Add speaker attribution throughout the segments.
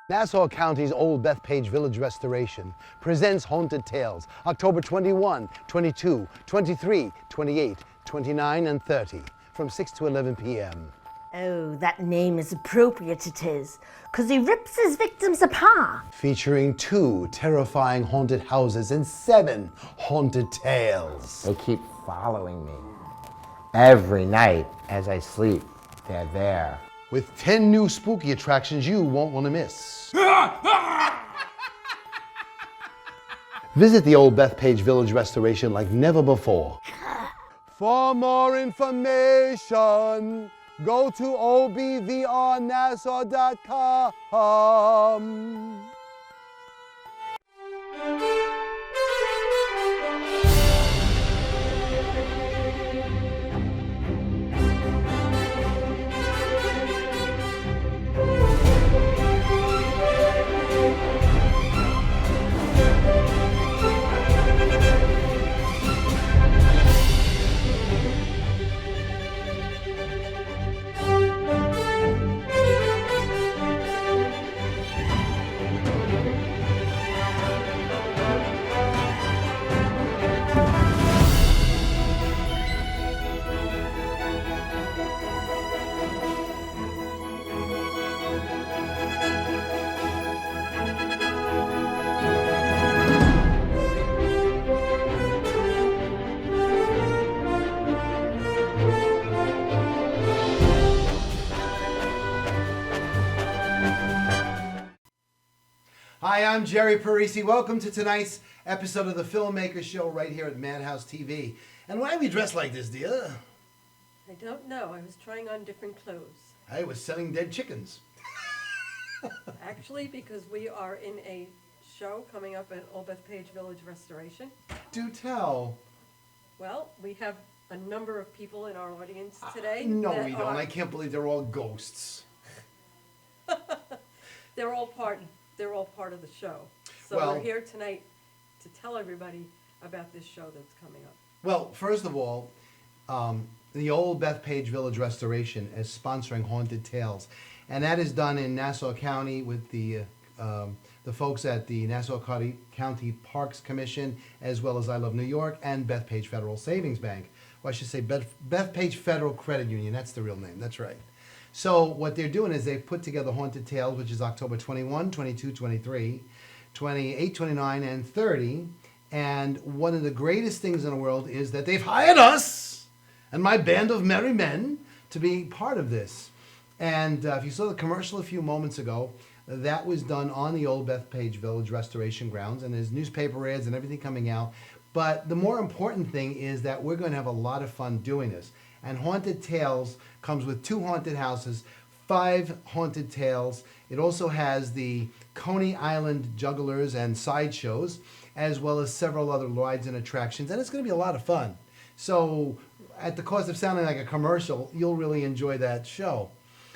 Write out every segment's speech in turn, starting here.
Speaker 1: Nassau County's Old Bethpage Village Restoration presents Haunted Tales, October 21, 22, 23, 28, 29, and 30, from 6 to 11 p.m.
Speaker 2: Oh, that name is appropriate it is, 'cause he rips his victims apart.
Speaker 1: Featuring 2 terrifying haunted houses and 7 haunted tales.
Speaker 3: They keep following me. Every night as I sleep, they're there.
Speaker 1: With 10 new spooky attractions you won't want to miss. Visit the Old Bethpage Village Restoration like never before. For more information, go to obvrnassau.com. Hi, I'm Jerry Parisi. Welcome to tonight's episode of the Filmmaker Show right here at Madhousetv. And why are we dressed like this, dear?
Speaker 4: I don't know. I was trying on different clothes.
Speaker 1: I was selling dead chickens.
Speaker 4: Actually, because we are in a show coming up at Old Bethpage Village Restoration.
Speaker 1: Do tell.
Speaker 4: Well, we have a number of people in our audience today.
Speaker 1: No,
Speaker 4: that
Speaker 1: we don't. I can't believe they're all ghosts.
Speaker 4: They're all part of the show. So
Speaker 1: Well-
Speaker 4: we're here tonight to tell everybody about this show that's coming up.
Speaker 1: Well, first of all, the Old Bethpage Village Restoration is sponsoring Haunted Tales. And that is done in Nassau County with the folks at the Nassau County Parks Commission, as well as I Love New York and Bethpage Federal Savings Bank. Or I should say Bethpage Federal Credit Union. That's the real name. That's right. So what they're doing is they've put together Haunted Tales, which is October 21, 22, 23, 28, 29, and 30. And one of the greatest things in the world is that they've hired us and my band of merry men to be part of this. And if you saw the commercial a few moments ago, that was done on the Old Bethpage Village Restoration grounds, and there's newspaper ads and everything coming out. But the more important thing is that we're going to have a lot of fun doing this. And Haunted Tales comes with 2 haunted houses, 5 haunted tales. It also has the Coney Island jugglers and sideshows, as well as several other rides and attractions. And it's going to be a lot of fun. So at the cost of sounding like a commercial, you'll really enjoy that show.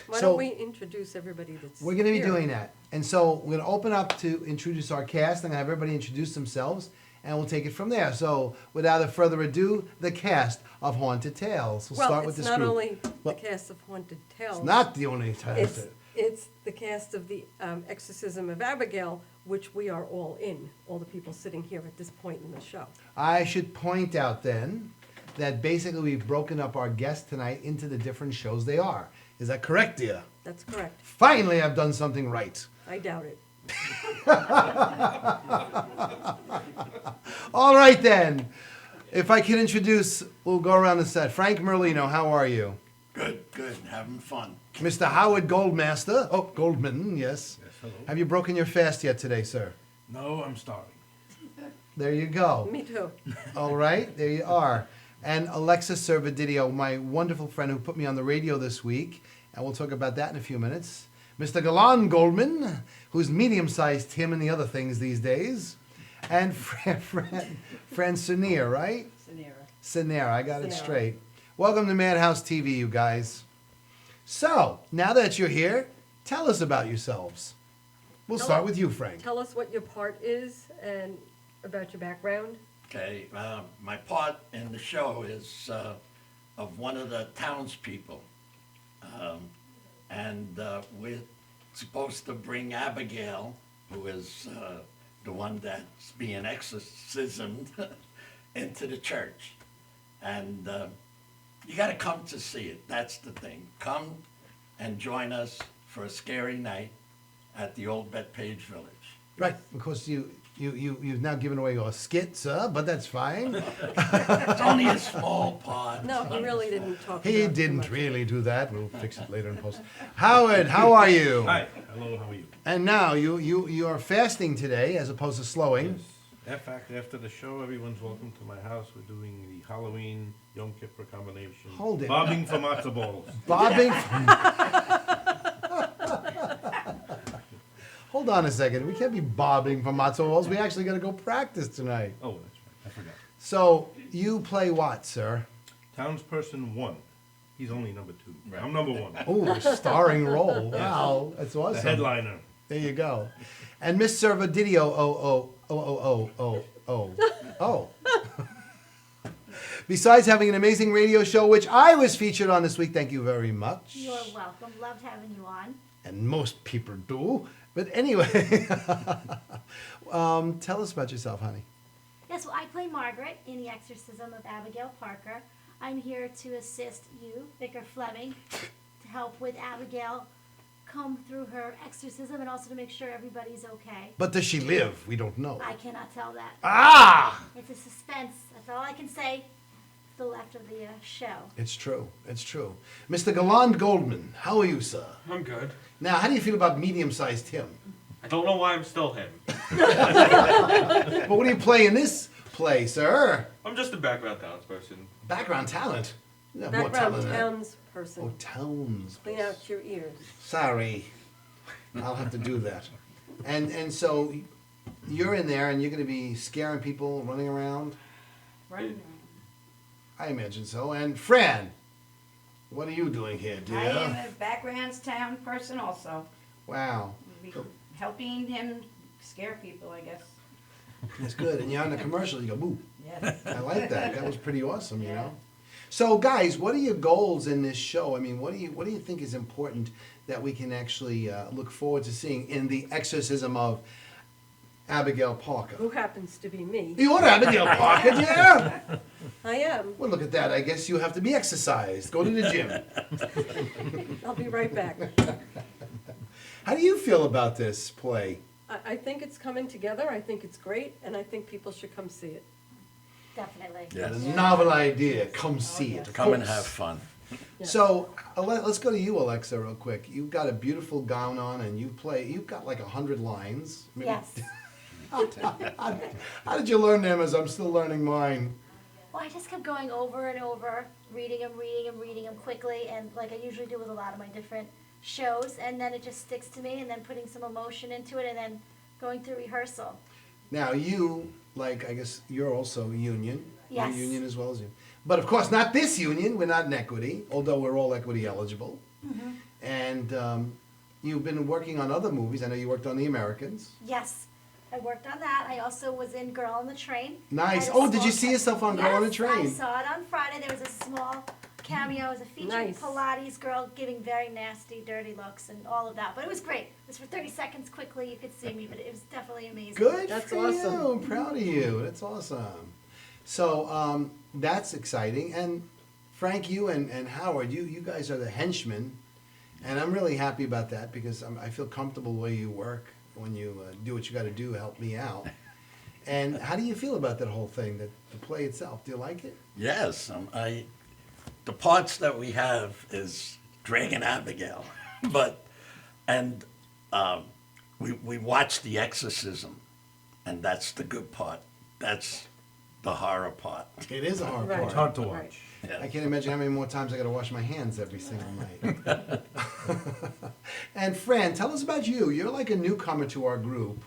Speaker 4: Why
Speaker 1: So-
Speaker 4: don't we introduce everybody that's
Speaker 1: We're going to be
Speaker 4: here?
Speaker 1: doing that. And so we're going to open up to introduce our cast and have everybody introduce themselves, and we'll take it from there. So without further ado, the cast of Haunted Tales. We'll
Speaker 4: Well,
Speaker 1: start with
Speaker 4: it's
Speaker 1: this
Speaker 4: not
Speaker 1: group.
Speaker 4: only
Speaker 1: Well,
Speaker 4: the cast of Haunted Tales.
Speaker 1: It's not the only cast.
Speaker 4: It's the cast of the Exorcism of Abigail, which we are all in, all the people sitting here at this point in the show.
Speaker 1: I should point out then that basically we've broken up our guests tonight into the different shows they are. Is that correct, dear?
Speaker 4: That's correct.
Speaker 1: Finally, I've done something right.
Speaker 4: I doubt it.
Speaker 1: All right then. If I can introduce, we'll go around the set. Frank Merlino, how are you?
Speaker 5: Good, having fun.
Speaker 1: Mr. Howard Goldmaster. Oh, Goldman, yes.
Speaker 5: Yes, hello.
Speaker 1: Have you broken your fast yet today, sir?
Speaker 5: No, I'm starving.
Speaker 1: There you go.
Speaker 4: Me too.
Speaker 1: All right, there you are. And Alexis Servadidio, my wonderful friend who put me on the radio this week, and we'll talk about that in a few minutes. Mr. Galan Goldman, who's medium-sized Tim and the other things these days. And Fran Senier, right? Senier, I got it
Speaker 4: Senier.
Speaker 1: straight. Welcome to Madhouse TV, you guys. So, now that you're here, tell us about yourselves. We'll start with you, Frank.
Speaker 4: Tell us what your part is and about your background.
Speaker 5: Okay, my part in the show is of one of the townspeople. And supposed to bring Abigail, who is the one that's being exorcismed, into the church. And you got to come to see it. That's the thing. Come and join us for a scary night at the old Bethpage Village.
Speaker 1: Right, of course, you've now given away your skit, sir, but that's fine.
Speaker 5: It's only a small part.
Speaker 4: No, he really didn't talk
Speaker 1: He
Speaker 4: about it too
Speaker 1: didn't
Speaker 4: much.
Speaker 1: really do that. We'll fix it later in post. Howard, how are you?
Speaker 6: Hi, hello, how are you?
Speaker 1: And now you are fasting today as opposed to slowing.
Speaker 6: In fact, after the show, everyone's welcome to my house. We're doing the Halloween Yom Kippur combination.
Speaker 1: Hold it.
Speaker 6: Bobbing for matzo balls.
Speaker 1: Bobbing. Hold on a second. We can't be bobbing for matzo balls. We actually got to go practice tonight.
Speaker 6: Oh, that's right, I forgot.
Speaker 1: So you play what, sir?
Speaker 6: Townsperson 1. He's only number 2.
Speaker 5: Right.
Speaker 6: I'm number 1.
Speaker 1: Oh, starring role. Wow, that's
Speaker 6: The
Speaker 1: awesome.
Speaker 6: headliner.
Speaker 1: There you go. And Miss Servadidio, oh. Besides having an amazing radio show, which I was featured on this week, thank you very much.
Speaker 7: You're welcome. Loved having you on.
Speaker 1: And most people do. But anyway, tell us about yourself, honey.
Speaker 7: Yes, well, I play Margaret in The Exorcism of Abigail Parker. I'm here to assist you, Vicar Fleming, to help with Abigail come through her exorcism and also to make sure everybody's okay.
Speaker 1: But does she live? We don't know.
Speaker 7: I cannot tell that.
Speaker 1: Ah!
Speaker 7: It's a suspense. That's all I can say. The left of the show.
Speaker 1: It's true. It's true. Mr. Galland Goldman, how are you, sir?
Speaker 8: I'm good.
Speaker 1: Now, how do you feel about medium-sized him?
Speaker 8: I don't know why I'm still him.
Speaker 1: But what do you play in this play, sir?
Speaker 8: I'm just a background townsperson.
Speaker 1: Background talent. You have more
Speaker 4: Background
Speaker 1: talent than that.
Speaker 4: townsperson.
Speaker 1: Oh, towns.
Speaker 4: Clean out your ears.
Speaker 1: Sorry. I'll have to do that. And so you're in there and you're going to be scaring people, running around?
Speaker 7: Right.
Speaker 1: I imagine so. And Fran, what are you doing here, dear?
Speaker 9: I am a backgrounds town person also.
Speaker 1: Wow.
Speaker 9: Be helping him scare people, I guess.
Speaker 1: That's good. And you're on the commercial, you go, boo.
Speaker 9: Yes.
Speaker 1: I like that. That was pretty awesome, you know? So, guys, what are your goals in this show? I mean, what do you think is important that we can actually look forward to seeing in the exorcism of Abigail Parker?
Speaker 4: Who happens to be me.
Speaker 1: You're Abigail Parker, yeah?
Speaker 4: I am.
Speaker 1: Well, look at that. I guess you have to be exercised. Go to the gym.
Speaker 4: I'll be right back.
Speaker 1: How do you feel about this play?
Speaker 4: I think it's coming together. I think it's great, and I think people should come see it.
Speaker 7: Definitely.
Speaker 5: Yes.
Speaker 1: A novel idea. Come see it.
Speaker 5: Come and have fun.
Speaker 1: So let's go to you, Alexa, real quick. You've got a beautiful gown on, and you've got like 100 lines. Maybe-
Speaker 7: Yes.
Speaker 1: How did you learn them? As I'm still learning mine.
Speaker 7: Well, I just kept going over and over, reading them quickly, and like I usually do with a lot of my different shows, and then it just sticks to me, and then putting some emotion into it, and then going through rehearsal.
Speaker 1: Now you, like, I guess you're also union.
Speaker 7: Yes.
Speaker 1: You're union as well as you. But of course, not this union. We're not in equity, although we're all equity eligible.
Speaker 7: Mm-hmm.
Speaker 1: And you've been working on other movies. I know you worked on The Americans.
Speaker 7: Yes, I worked on that. I also was in Girl on the Train.
Speaker 1: Nice.
Speaker 7: I had a
Speaker 1: Oh, did you
Speaker 7: small
Speaker 1: see yourself on Girl on the Train?
Speaker 7: I saw it on Friday. There was a small cameo. It was a featured
Speaker 4: Nice.
Speaker 7: Pilates girl giving very nasty, dirty looks and all of that. But it was great. It was for 30 seconds quickly. You could see me, but it was definitely amazing.
Speaker 1: Good
Speaker 4: That's
Speaker 1: for
Speaker 4: awesome.
Speaker 1: you. I'm proud of you. That's awesome. So that's exciting. And Frank, you and Howard, you guys are the henchmen. And I'm really happy about that because I feel comfortable the way you work when you do what you got to do to help me out. And how do you feel about that whole thing, the play itself? Do you like it?
Speaker 5: Yes, the parts that we have is Dragon Abigail, we watch the exorcism, and that's the good part. That's the horror part.
Speaker 1: It is a hard
Speaker 4: Right.
Speaker 1: part.
Speaker 6: It's hard to
Speaker 4: Right.
Speaker 6: watch.
Speaker 1: I can't imagine how many more times I got to wash my hands every single night. And Fran, tell us about you. You're like a newcomer to our group.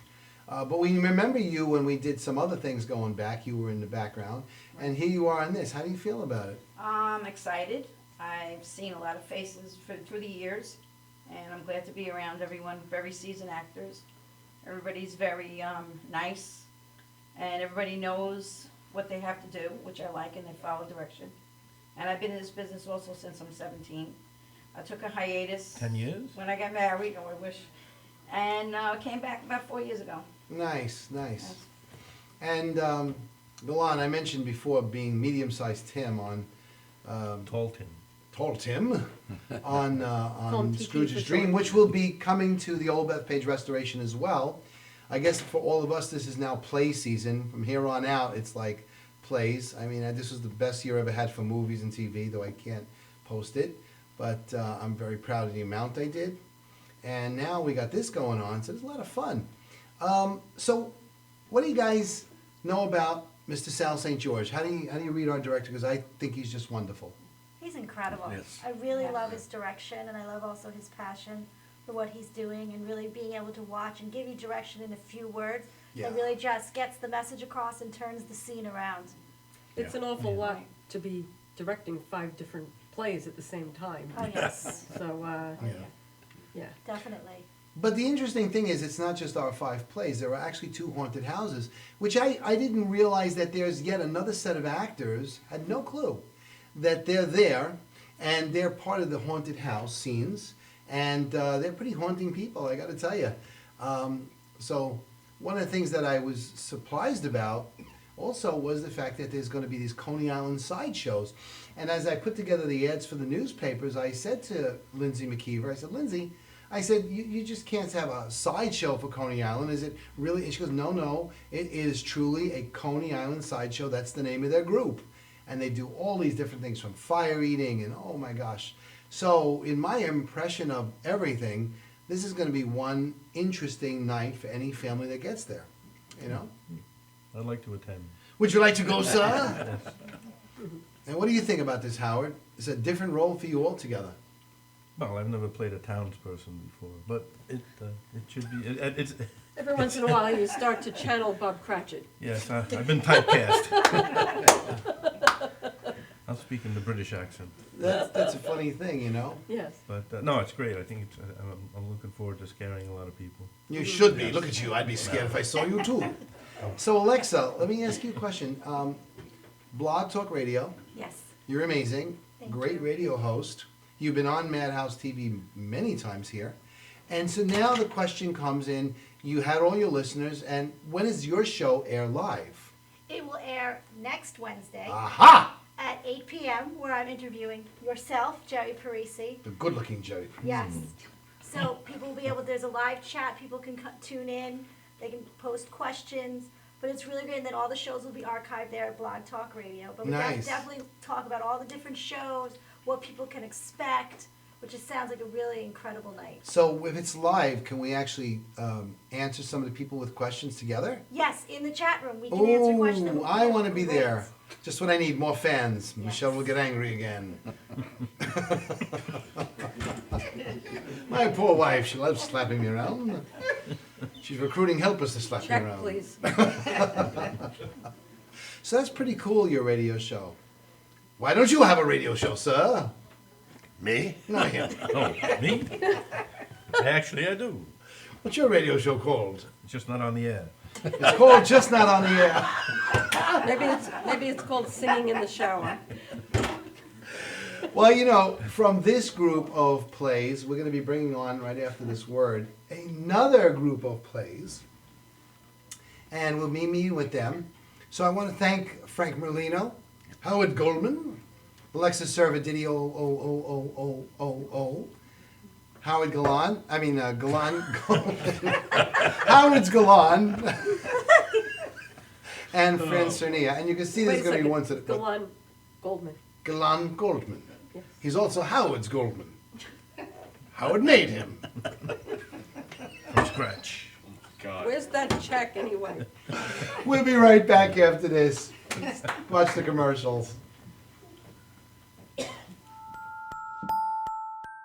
Speaker 1: But we remember you when we did some other things going back. You were in the background. And here you are in this. How do you feel about it?
Speaker 9: I'm excited. I've seen a lot of faces through the years, and I'm glad to be around everyone, very seasoned actors. Everybody's very nice, and everybody knows what they have to do, which I like, and they follow direction. And I've been in this business also since I'm 17. I took a hiatus.
Speaker 6: 10 years?
Speaker 9: When I got married, or I wish, and came back about 4 years ago.
Speaker 1: Nice, nice.
Speaker 9: Yes.
Speaker 1: And Golan, I mentioned before being medium-sized Tim on
Speaker 6: Tall Tim.
Speaker 1: Tall Tim on
Speaker 4: TT for
Speaker 1: Scrooge's
Speaker 4: short.
Speaker 1: Dream, which will be coming to the Old Bethpage restoration as well. I guess for all of us, this is now play season. From here on out, it's like plays. I mean, this was the best year I ever had for movies and TV, though I can't post it. But I'm very proud of the amount I did. And now we got this going on, so it's a lot of fun. So, what do you guys know about Mr. Sal St. George? How do you read our director? Because I think he's just wonderful.
Speaker 7: He's incredible.
Speaker 5: Yes.
Speaker 7: I really love his direction, and I love also his passion for what he's doing, and really being able to watch and give you direction in a few words
Speaker 1: Yeah.
Speaker 7: that really just gets the message across and turns the scene around.
Speaker 4: It's an awful lot to be directing 5 different plays at the same time.
Speaker 7: Oh, yes,
Speaker 4: So,
Speaker 1: Yeah.
Speaker 4: yeah.
Speaker 7: definitely.
Speaker 1: But the interesting thing is, it's not just our 5 plays. There are actually 2 haunted houses, which I didn't realize that there's yet another set of actors, had no clue, that they're there, and they're part of the haunted house scenes, and they're pretty haunting people, I gotta tell you. So one of the things that I was surprised about also was the fact that there's gonna be these Coney Island sideshows. And as I put together the ads for the newspapers, I said to Lindsay McKeever, I said, Lindsay, I said, you just can't have a sideshow for Coney Island. Is it really? And she goes, no, it is truly a Coney Island sideshow. That's the name of their group. And they do all these different things from fire eating and oh my gosh. So in my impression of everything, this is going to be one interesting night for any family that gets there, you know?
Speaker 6: I'd like to attend.
Speaker 1: Would you like to go, sir?
Speaker 6: Yes.
Speaker 1: And what do you think about this, Howard? It's a different role for you altogether.
Speaker 6: Well, I've never played a townsperson before, but it should be, it's,
Speaker 4: Every once in a while, you start to channel Bob Cratchit.
Speaker 6: yes, I've been typecast. I'll speak in the British accent,
Speaker 1: That's a funny thing, you know?
Speaker 4: Yes.
Speaker 6: but no, it's great. I think it's, I'm looking forward to scaring a lot of people.
Speaker 1: You should be. Look at you. I'd be scared if I saw you too. So Alexa, let me ask you a question. Blog Talk Radio,
Speaker 7: Yes.
Speaker 1: you're amazing.
Speaker 7: Thank
Speaker 1: Great
Speaker 7: you.
Speaker 1: radio host. You've been on Madhouse TV many times here. And so now the question comes in, you had all your listeners, and when does your show air live?
Speaker 7: It will air next Wednesday
Speaker 1: Aha!
Speaker 7: at 8 p.m., where I'm interviewing yourself, Jerry Parisi.
Speaker 1: The good-looking Jerry.
Speaker 7: Yes. So people will be able, there's a live chat, people can tune in, they can post questions, but it's really great, and then all the shows will be archived there at Blog Talk Radio. But we
Speaker 1: Nice.
Speaker 7: definitely talk about all the different shows, what people can expect, which just sounds like a really incredible night.
Speaker 1: So if it's live, can we actually answer some of the people with questions together?
Speaker 7: Yes, in the chat room, we can answer questions.
Speaker 1: Oh, I want to be
Speaker 7: Great.
Speaker 1: there. Just what I need, more fans.
Speaker 7: Yes.
Speaker 1: Michelle will get angry again. My poor wife, she loves slapping me around. She's recruiting helpers to slap me
Speaker 4: Check,
Speaker 1: around.
Speaker 4: please.
Speaker 1: So that's pretty cool, your radio show. Why don't you have a radio show, sir?
Speaker 5: Me?
Speaker 1: No, him.
Speaker 6: Oh, me? Actually, I do.
Speaker 1: What's your radio show called?
Speaker 6: It's just not on the air.
Speaker 1: It's called Just Not on the Air.
Speaker 4: Maybe it's called Singing in the Shower.
Speaker 1: Well, you know, from this group of plays, we're going to be bringing on, right after this word, another group of plays. And we'll be meeting with them. So I want to thank Frank Merlino, Howard Goldman, Alexa Servadidio, Howard Galan, Galan, Howard's Galan, and Fran Cernia. And you can see there's going to be ones that...
Speaker 4: Galan Goldman.
Speaker 1: Galan Goldman.
Speaker 4: Yes.
Speaker 1: He's also Howard's Goldman. Howard made him.
Speaker 6: From scratch.
Speaker 8: God.
Speaker 4: Where's that check anyway?
Speaker 1: We'll be right back after this. Watch the commercials.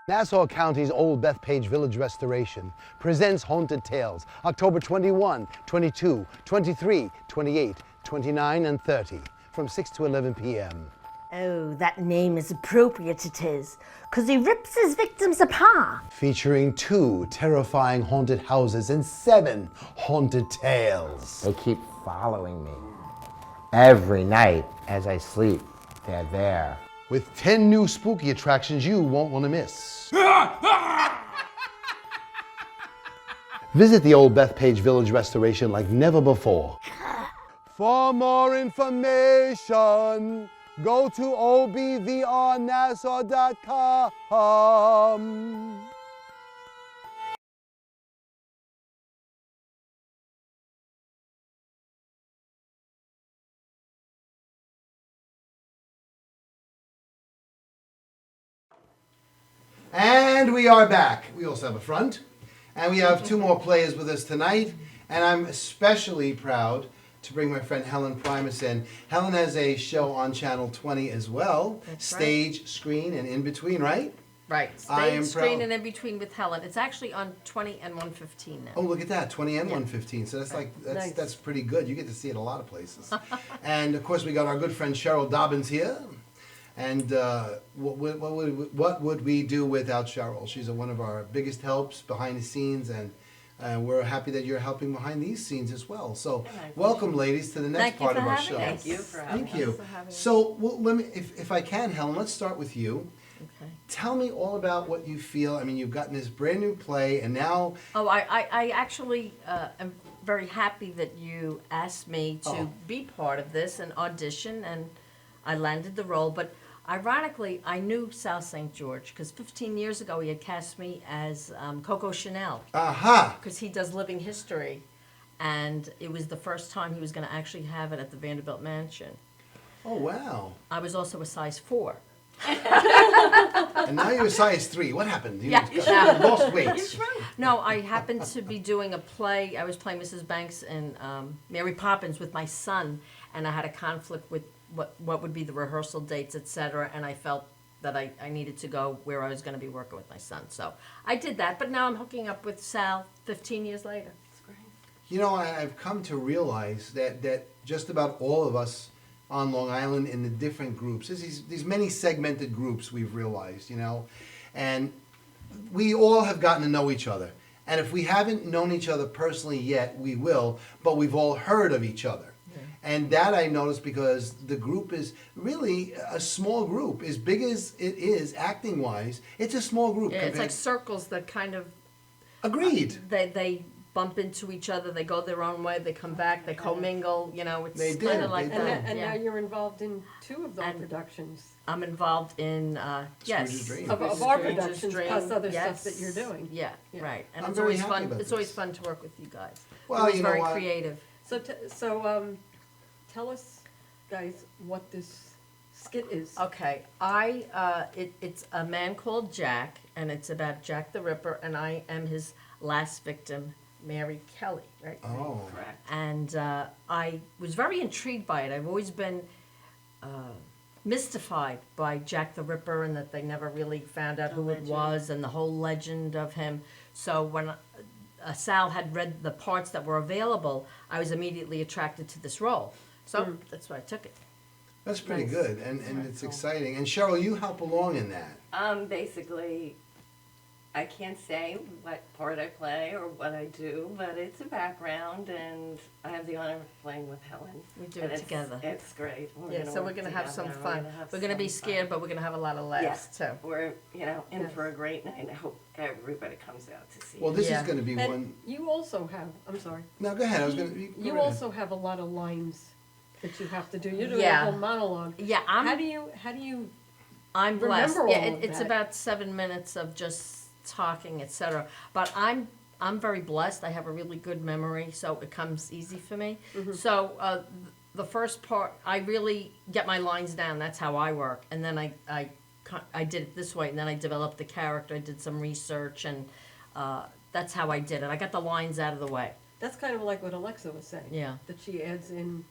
Speaker 1: Nassau County's Old Bethpage Village Restoration presents Haunted Tales, October 21, 22, 23, 28, 29, and 30, from 6 to 11 p.m.
Speaker 2: Oh, that name is appropriate it is, 'cause he rips his victims apart.
Speaker 1: Featuring 2 terrifying haunted houses and 7 haunted tales.
Speaker 3: They keep following me. Every night as I sleep, they're there.
Speaker 1: with 10 new spooky attractions you won't want to miss. Visit the old Bethpage Village restoration like never before. For more information, go to obvrnassau.com. And we are back. We also have a front. And we have two more players with us tonight. And I'm especially proud to bring my friend Helen Primus in. Helen has a show on Channel 20 as well.
Speaker 10: That's
Speaker 1: Stage, screen, and in between, right?
Speaker 10: Right.
Speaker 1: I am
Speaker 10: Stage, screen,
Speaker 1: proud.
Speaker 10: and in between with Helen. It's actually on 20 and 115 now.
Speaker 1: Oh, look at that, 20 and
Speaker 10: Yeah.
Speaker 1: 115. So that's
Speaker 4: Nice.
Speaker 1: that's pretty good. You get to see it a lot of places. And of course, we got our good friend Cheryl Dobbins here. And what would we do without Cheryl? She's one of our biggest helps behind the scenes, and we're happy that you're helping behind these scenes as well. So, welcome, ladies, to the next
Speaker 10: Thank you
Speaker 1: part
Speaker 10: for
Speaker 1: of our
Speaker 10: having
Speaker 1: show.
Speaker 10: us.
Speaker 9: Thank you for having
Speaker 1: Thank you.
Speaker 10: us. For having us.
Speaker 1: So, well, let me, if I can, Helen, let's start with you.
Speaker 10: Okay.
Speaker 1: Tell me all about what you feel. I mean, you've gotten this brand new play, and now
Speaker 10: Oh, I actually am very happy that you asked me to
Speaker 1: Oh.
Speaker 10: be part of this and audition, and I landed the role. But ironically, I knew Sal St. George because 15 years ago he had cast me as Coco Chanel
Speaker 1: aha.
Speaker 10: because he does living history, and it was the first time he was going to actually have it at the Vanderbilt Mansion.
Speaker 1: Oh wow!
Speaker 10: I was also a size 4.
Speaker 1: And now you're a size 3. What happened? You lost weight.
Speaker 10: No, I happened to be doing a play. I was playing Mrs. Banks in Mary Poppins with my son, and I had a conflict with what would be the rehearsal dates, etc. And I felt that I needed to go where I was going to be working with my son. So I did that, but now I'm hooking up with Sal 15 years later. It's great.
Speaker 1: You know, I've come to realize that just about all of us on Long Island in the different groups, there's these many segmented groups we've realized, you know, and we all have gotten to know each other. And if we haven't known each other personally yet, we will, but we've all heard of each other. And that I noticed because the group is really a small group. As big as it is, acting-wise, it's a small group.
Speaker 10: Yeah, it's
Speaker 1: compared-
Speaker 10: like circles that kind of
Speaker 1: Agreed.
Speaker 10: they bump into each other. They go their own way. They come back. They commingle. You know, it's
Speaker 1: They do,
Speaker 10: kind of like
Speaker 1: they
Speaker 10: that.
Speaker 1: do.
Speaker 4: And
Speaker 10: yeah.
Speaker 4: now you're involved in 2 of those
Speaker 10: And-
Speaker 4: productions.
Speaker 10: I'm involved in yes,
Speaker 1: Scrooge's Dream.
Speaker 4: Of our
Speaker 10: Scrooge's
Speaker 4: productions,
Speaker 10: Dream,
Speaker 4: plus other
Speaker 10: yes.
Speaker 4: stuff that you're doing.
Speaker 10: Yeah,
Speaker 4: Yeah.
Speaker 10: right. And
Speaker 1: I'm
Speaker 10: it's
Speaker 1: very
Speaker 10: always
Speaker 1: happy
Speaker 10: fun.
Speaker 1: about
Speaker 10: It's always
Speaker 1: this.
Speaker 10: fun to work with you guys.
Speaker 1: Well,
Speaker 10: You're always
Speaker 1: you know
Speaker 10: very
Speaker 1: what?
Speaker 10: creative.
Speaker 4: So tell us, guys, what this skit is.
Speaker 10: Okay, it's a man called Jack, and it's about Jack the Ripper, and I am his last victim, Mary Kelly. Right.
Speaker 1: Oh.
Speaker 9: Correct.
Speaker 10: And I was very intrigued by it. I've always been mystified by Jack the Ripper and that they never really found out who it was and the whole legend of him. So when Sal had read the parts that were available, I was immediately attracted to this role. So that's why I took it.
Speaker 1: That's pretty
Speaker 4: Nice.
Speaker 1: good, and it's exciting. And Cheryl, you help along in that.
Speaker 11: Basically, I can't say what part I play or what I do, but it's a background, and I have the honor of playing with Helen.
Speaker 10: We do
Speaker 11: And
Speaker 10: it together.
Speaker 11: It's great.
Speaker 10: Yeah, so we're gonna have some fun. We're gonna be scared, but we're gonna have a lot of laughs too.
Speaker 11: We're, in
Speaker 4: Yes.
Speaker 11: for a great night. I hope everybody comes out to see
Speaker 1: Well,
Speaker 11: it.
Speaker 1: this
Speaker 10: Yeah.
Speaker 1: is going to be
Speaker 4: And
Speaker 1: one.
Speaker 4: you also have, I'm sorry,
Speaker 1: No, go ahead. I was going to.
Speaker 4: you also have a lot of lines that you have to do. You're doing
Speaker 10: Yeah.
Speaker 4: a whole monologue.
Speaker 10: Yeah,
Speaker 4: How do you
Speaker 10: I'm blessed.
Speaker 4: remember
Speaker 10: Yeah,
Speaker 4: all of
Speaker 10: it's
Speaker 4: that?
Speaker 10: about 7 minutes of just talking, etc. But I'm very blessed. I have a really good memory, so it comes easy for me. So the first part, I really get my lines down. That's how I work, and then I did it this way, and then I developed the character. I did some research, and that's how I did it. I got the lines out of the way.
Speaker 4: That's kind of like what Alexa was saying.
Speaker 10: Yeah.
Speaker 4: That she adds in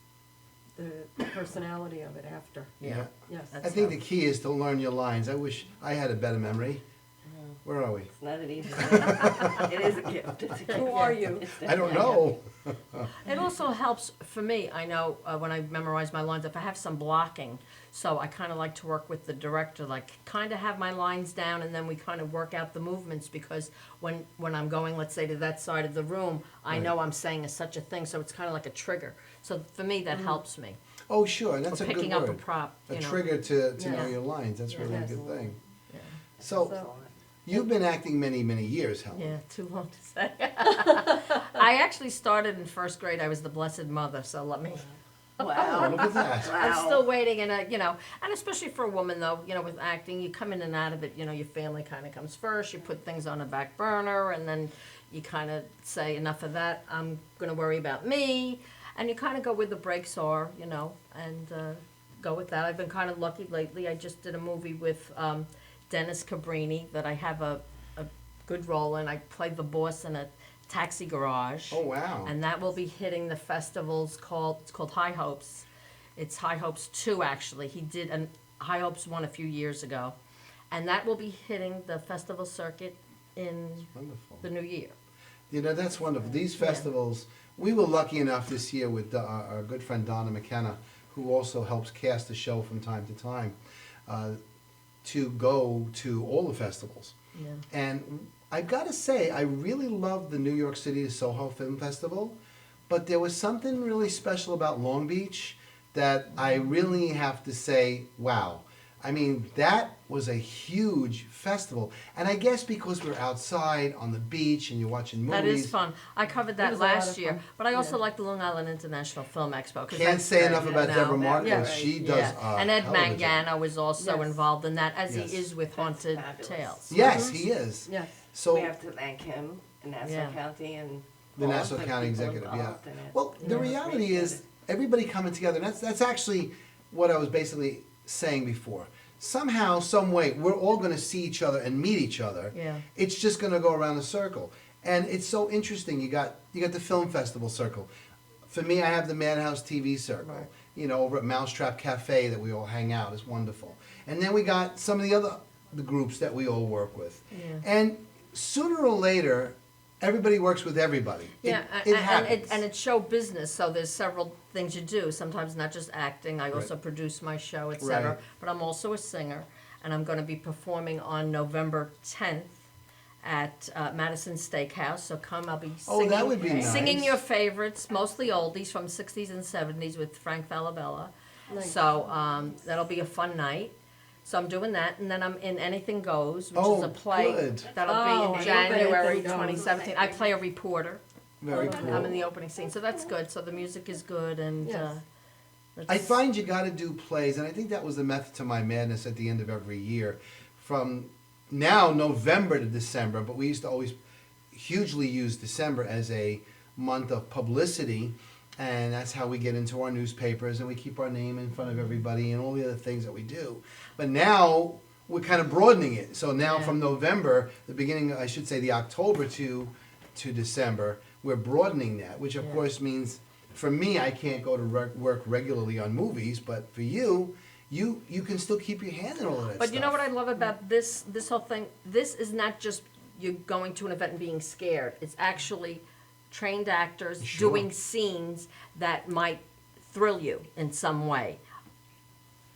Speaker 4: the personality of it after.
Speaker 1: Yeah.
Speaker 4: Yes.
Speaker 1: I
Speaker 10: That's
Speaker 1: think
Speaker 10: how-
Speaker 1: the key is to learn your lines. I wish I had a better memory. Where are we?
Speaker 11: It's not an easy thing. It is a gift. It's a gift.
Speaker 4: Who are you?
Speaker 11: It's
Speaker 1: I don't
Speaker 11: definitely a gift.
Speaker 1: know.
Speaker 10: It also helps for me. I know when I memorize my lines, if I have some blocking, so I kind of like to work with the director, like kind of have my lines down, and then we kind of work out the movements because when I'm going, let's say, to that side of the room, I know I'm saying such a thing, so it's kind of like a trigger. So for me, that helps me.
Speaker 1: Oh, sure, and that's
Speaker 10: or
Speaker 1: a good
Speaker 10: picking up a
Speaker 1: word.
Speaker 10: prop,
Speaker 1: A
Speaker 10: you know.
Speaker 1: trigger to know
Speaker 10: Yeah.
Speaker 1: your lines, that's really a
Speaker 4: Yes.
Speaker 1: good thing.
Speaker 10: Yeah.
Speaker 1: So,
Speaker 4: So-
Speaker 1: you've been acting many, many years, Helen.
Speaker 10: Yeah, too long to say. I actually started in first grade. I was the Blessed Mother, so let me.
Speaker 1: Oh,
Speaker 9: Wow.
Speaker 1: look at that.
Speaker 10: I'm still waiting, and and especially for a woman though, with acting, you come in and out of it. Your family kind of comes first. You put things on a back burner, and then you kind of say, enough of that. I'm going to worry about me, and you kind of go where the breaks are, and go with that. I've been kind of lucky lately. I just did a movie with Dennis Cabrini that I have a good role in. I played the boss in a taxi garage.
Speaker 1: Oh, wow.
Speaker 10: And that will be hitting the festivals it's called High Hopes. It's High Hopes 2, actually. He did High Hopes 1 a few years ago. And that will be hitting the festival circuit in
Speaker 1: Wonderful.
Speaker 10: the new year.
Speaker 1: That's wonderful. These festivals, we were lucky enough this year with our good friend Donna McKenna, who also helps cast the show from time to time, to go to all the festivals.
Speaker 10: Yeah.
Speaker 1: And I've got to say, I really loved the New York City Soho Film Festival, but there was something really special about Long Beach that I really have to say, wow. I mean, that was a huge festival. And I guess because we're outside on the beach and you're watching movies.
Speaker 10: That is fun. I covered
Speaker 4: It
Speaker 10: that
Speaker 4: was a lot
Speaker 10: last
Speaker 4: of
Speaker 10: year,
Speaker 4: fun.
Speaker 10: but I also
Speaker 4: Yeah.
Speaker 10: like the Long Island International Film Expo. 'Cause
Speaker 1: Can't
Speaker 10: that's
Speaker 1: say
Speaker 10: great,
Speaker 1: enough about Deborah Martin.
Speaker 10: Yeah.
Speaker 1: She does
Speaker 10: Yeah. And Ed
Speaker 1: hell of a job.
Speaker 10: Mangano was also
Speaker 4: Yes.
Speaker 10: involved in that, as
Speaker 1: Yes.
Speaker 10: he is with Haunted
Speaker 11: fabulous.
Speaker 10: Tales.
Speaker 1: Yes, he is.
Speaker 4: Yes.
Speaker 1: So
Speaker 11: We have to thank him in Nassau
Speaker 10: Yeah.
Speaker 11: County and
Speaker 1: the
Speaker 11: all
Speaker 1: Nassau
Speaker 11: the
Speaker 1: County
Speaker 11: people
Speaker 1: Executive, yeah.
Speaker 11: involved in it.
Speaker 1: Well, the
Speaker 10: Yeah.
Speaker 1: reality is everybody coming together. And that's actually what I was basically saying before. Somehow, some way, we're all going to see each other and meet each other.
Speaker 10: Yeah.
Speaker 1: It's just going to go around a circle, and it's so interesting. You got the film festival circle. For me, I have the Madhouse TV circle.
Speaker 10: Right.
Speaker 1: Over at Mousetrap Cafe that we all hang out is wonderful. And then we got some of the groups that we all work with.
Speaker 10: Yeah.
Speaker 1: And sooner or later, everybody works with everybody.
Speaker 10: Yeah,
Speaker 1: it happens.
Speaker 10: and it's show business, so there's several things you do. Sometimes not just acting. I also
Speaker 1: Right.
Speaker 10: produce my show, etc.
Speaker 1: Right.
Speaker 10: But I'm also a singer, and I'm going to be performing on November 10th at Madison Steakhouse. So come, I'll be
Speaker 1: Oh,
Speaker 10: singing,
Speaker 1: that would be nice.
Speaker 10: singing your favorites, mostly oldies from 60s and 70s with Frank Falabella.
Speaker 4: Nice.
Speaker 10: So that'll be a fun night. So I'm doing that, and then I'm in Anything Goes, which is
Speaker 1: Oh,
Speaker 10: a play
Speaker 1: good.
Speaker 10: that'll
Speaker 4: Oh,
Speaker 10: be
Speaker 4: I
Speaker 10: in
Speaker 4: love
Speaker 10: January
Speaker 4: Anything Goes.
Speaker 10: 2017. I play a reporter.
Speaker 1: Very cool.
Speaker 10: I'm in the opening scene, so that's good. So the music is good, and
Speaker 4: Yes.
Speaker 1: I find you got to do plays, and I think that was the method to my madness at the end of every year. From now, November to December, but we used to always hugely use December as a month of publicity, and that's how we get into our newspapers, and we keep our name in front of everybody, and all the other things that we do. But now, we're kind of broadening it. So now
Speaker 10: Yeah.
Speaker 1: from November, the beginning, I should say the October to December, we're broadening that, which of
Speaker 10: Yeah.
Speaker 1: course means, for me, I can't go to work regularly on movies, but for you, you can still keep your hand in all of that
Speaker 10: But
Speaker 1: stuff.
Speaker 10: you know what I love about this whole thing? This is not just you going to an event and being scared. It's actually trained actors
Speaker 1: Sure.
Speaker 10: doing scenes that might thrill you in some way.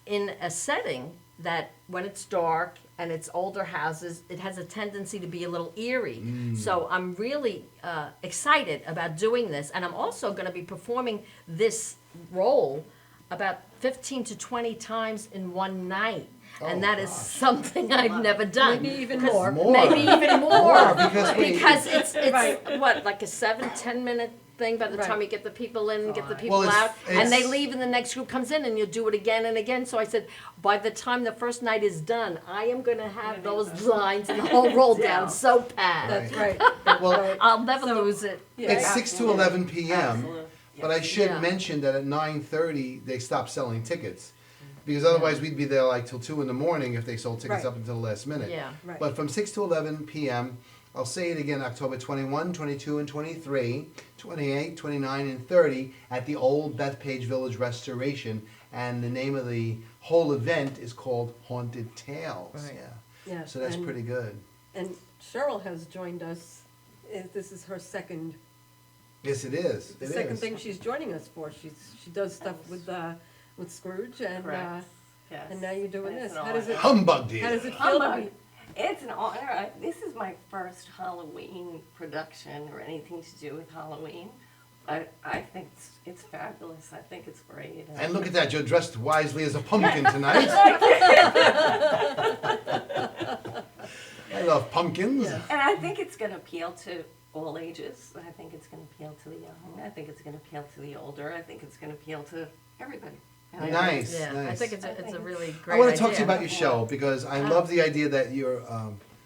Speaker 10: In a setting that when it's dark and it's older houses, it has a tendency to be a little eerie. So I'm really excited about doing this, and I'm also going to be performing this role about 15 to 20 times in one night. And that is something I've never done.
Speaker 4: Maybe even
Speaker 10: 'Cause-
Speaker 4: more.
Speaker 10: Maybe even more.
Speaker 1: More, because we-
Speaker 10: Because it's
Speaker 4: Right.
Speaker 10: what, like a 7-10 minute thing by the
Speaker 4: Right.
Speaker 10: time you get the people in and get the people
Speaker 1: Well,
Speaker 10: out. And they
Speaker 1: it's-
Speaker 10: leave and the next group comes in and you do it again and again. So I said, by the time the first night is done, I am going to have those lines and the whole roll down so pat.
Speaker 4: That's right.
Speaker 1: Well,
Speaker 10: I'll never
Speaker 4: So-
Speaker 10: lose it.
Speaker 4: Yeah.
Speaker 1: it's 6 to 11 p.m.,
Speaker 11: Absolutely.
Speaker 1: but I should
Speaker 10: Yeah.
Speaker 1: mention that at 9:30, they stop selling tickets. Because otherwise, we'd be there like till 2 in the morning if they sold tickets
Speaker 4: Right.
Speaker 1: up until the last minute.
Speaker 10: Yeah.
Speaker 4: Right.
Speaker 1: But from 6 to 11 p.m., I'll say it again, October 21, 22, and 23, 28, 29, and 30 at the old Bethpage Village Restoration. And the name of the whole event is called Haunted Tales.
Speaker 10: Right.
Speaker 1: Yeah.
Speaker 4: Yeah,
Speaker 1: So that's
Speaker 4: and-
Speaker 1: pretty good.
Speaker 4: And Cheryl has joined us. This is her second
Speaker 1: Yes, it is.
Speaker 4: the
Speaker 1: It
Speaker 4: second
Speaker 1: is.
Speaker 4: thing she's joining us for. She does stuff with Scrooge, and
Speaker 11: Correct. Yes.
Speaker 4: and now you're doing
Speaker 11: It's
Speaker 4: this.
Speaker 11: an
Speaker 4: How does it?
Speaker 11: honor.
Speaker 1: Humbug, dear.
Speaker 4: How does it feel to
Speaker 11: Humbug.
Speaker 4: be?
Speaker 11: It's an honor. This is my first Halloween production or anything to do with Halloween, I think it's fabulous. I think it's great.
Speaker 1: And look at that, you're dressed wisely as a pumpkin tonight. I love pumpkins.
Speaker 11: And I think it's going to appeal to all ages. I think it's going to appeal to the young. I think it's going to appeal to the older. I think it's going to appeal to everybody. And I think
Speaker 1: Nice,
Speaker 10: Yeah, I
Speaker 1: nice.
Speaker 10: think it's a really great
Speaker 1: I want to talk to
Speaker 10: idea.
Speaker 1: you about your show because I love the idea that you're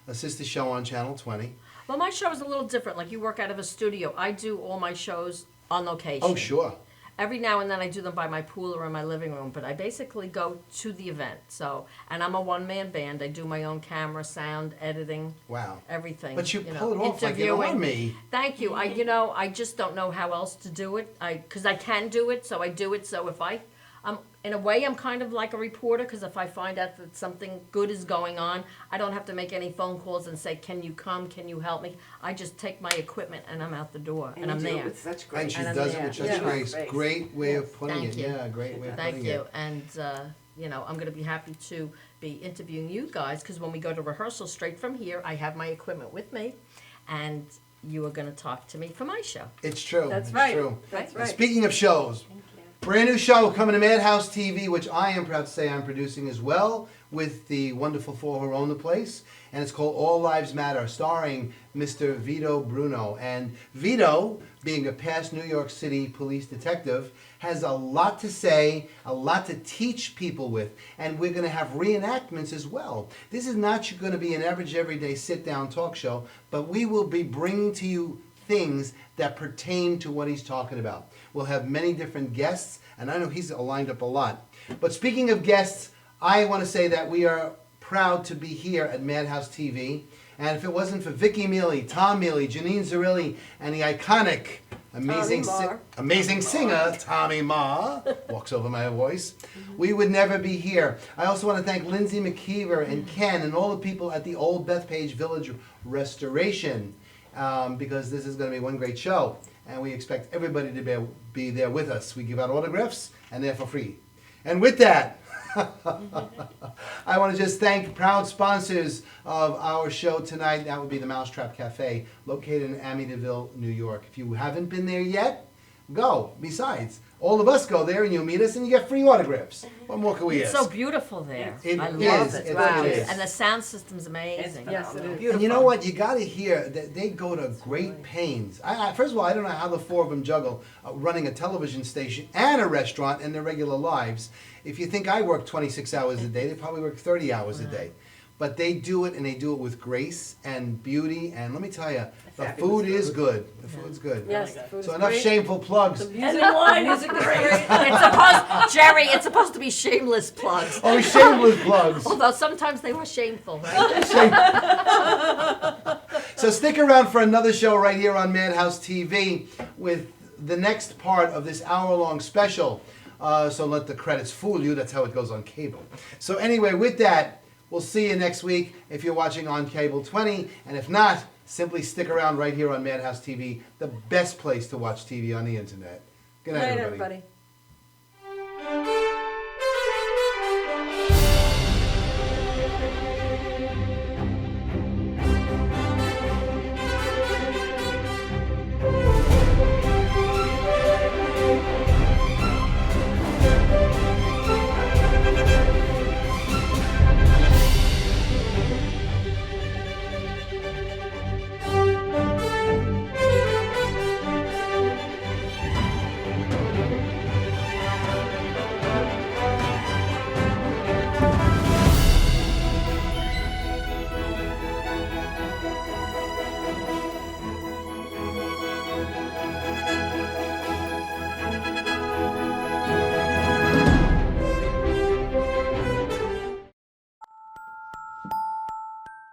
Speaker 1: a sister show on Channel 20.
Speaker 10: Well, my show is a little different. Like, you work out of a studio. I do all my shows on location.
Speaker 1: Oh, sure.
Speaker 10: Every now and then I do them by my pool or in my living room, but I basically go to the event. So, and I'm a one-man band. I do my own camera, sound, editing,
Speaker 1: Wow.
Speaker 10: everything.
Speaker 1: But you
Speaker 10: know,
Speaker 1: pull it off like an
Speaker 10: interviewing.
Speaker 1: army.
Speaker 10: Thank you. I just don't know how else to do it. Because I can do it, so I do it. So if in a way, I'm kind of like a reporter, because if I find out that something good is going on, I don't have to make any phone calls and say, can you come, can you help me? I just take my equipment and I'm out the door, and I'm
Speaker 11: you do it
Speaker 10: there.
Speaker 11: with such
Speaker 1: And
Speaker 11: great.
Speaker 1: she
Speaker 10: And I'm
Speaker 1: does it
Speaker 10: there.
Speaker 1: with such
Speaker 10: Yeah.
Speaker 1: grace. Great way of putting
Speaker 10: Thank
Speaker 1: it.
Speaker 10: you.
Speaker 1: Yeah, great way of
Speaker 10: Thank
Speaker 1: putting
Speaker 10: you.
Speaker 1: it.
Speaker 10: And, I'm going to be happy to be interviewing you guys, because when we go to rehearsal straight from here, I have my equipment with me, and you are going to talk to me for my show.
Speaker 1: It's true.
Speaker 4: That's
Speaker 1: it's
Speaker 4: right.
Speaker 1: True.
Speaker 4: That's
Speaker 1: And
Speaker 4: right.
Speaker 1: speaking of shows, brand new show coming to Madhouse TV, which I am proud to say I'm producing as well with the wonderful four who own the place. And it's called All Lives Matter, starring Mr. Vito Bruno. And Vito, being a past New York City police detective, has a lot to say, a lot to teach people with. And we're going to have reenactments as well. This is not going to be an average, everyday sit-down talk show, but we will be bringing to you things that pertain to what he's talking about. We'll have many different guests, and I know he's lined up a lot. But speaking of guests, I want to say that we are proud to be here at Madhouse TV. And if it wasn't for Vicki Mealy, Tom Mealy, Janine Zarilli, and the iconic, amazing singer, Tommy Ma, walks over my voice, we would never be here. I also want to thank Lindsay McKeever and Ken and all the people at the Old Bethpage Village Restoration, because this is going to be one great show. And we expect everybody to be there with us. We give out autographs, and they're for free. And with that, I want to just thank proud sponsors of our show tonight. That would be the Mousetrap Cafe, located in Amityville, New York. If you haven't been there yet, go. Besides, all of us go there, and you'll meet us, and you get free autographs. What more can we
Speaker 10: It's
Speaker 1: ask?
Speaker 10: so beautiful there.
Speaker 1: It
Speaker 10: I
Speaker 1: is,
Speaker 10: love it.
Speaker 1: it
Speaker 10: Wow.
Speaker 1: is.
Speaker 10: And the sound system's amazing.
Speaker 4: Yes, it is.
Speaker 10: Beautiful.
Speaker 1: And you know what? You got to hear that they go to great pains. First of all, I don't know how the four of them juggle running a television station and a restaurant in their regular lives. If you think I work 26 hours a day, they probably work 30 hours a day. But they do it, and they do it with grace and beauty. And let me tell you, the food is good. The food's good.
Speaker 4: Yes, the food
Speaker 1: So
Speaker 4: is
Speaker 1: enough
Speaker 4: great.
Speaker 1: shameful plugs.
Speaker 4: The music, music is great.
Speaker 10: It's supposed to be shameless plugs.
Speaker 1: Oh, shameless plugs.
Speaker 10: Although sometimes they were shameful, right?
Speaker 1: So stick around for another show right here on Madhouse TV with the next part of this hour-long special. So let the credits fool you. That's how it goes on cable. So anyway, with that, we'll see you next week if you're watching on Cable 20. And if not, simply stick around right here on Madhouse TV, the best place to watch TV on the internet. Good night,
Speaker 4: Good night,
Speaker 1: everybody.
Speaker 4: everybody.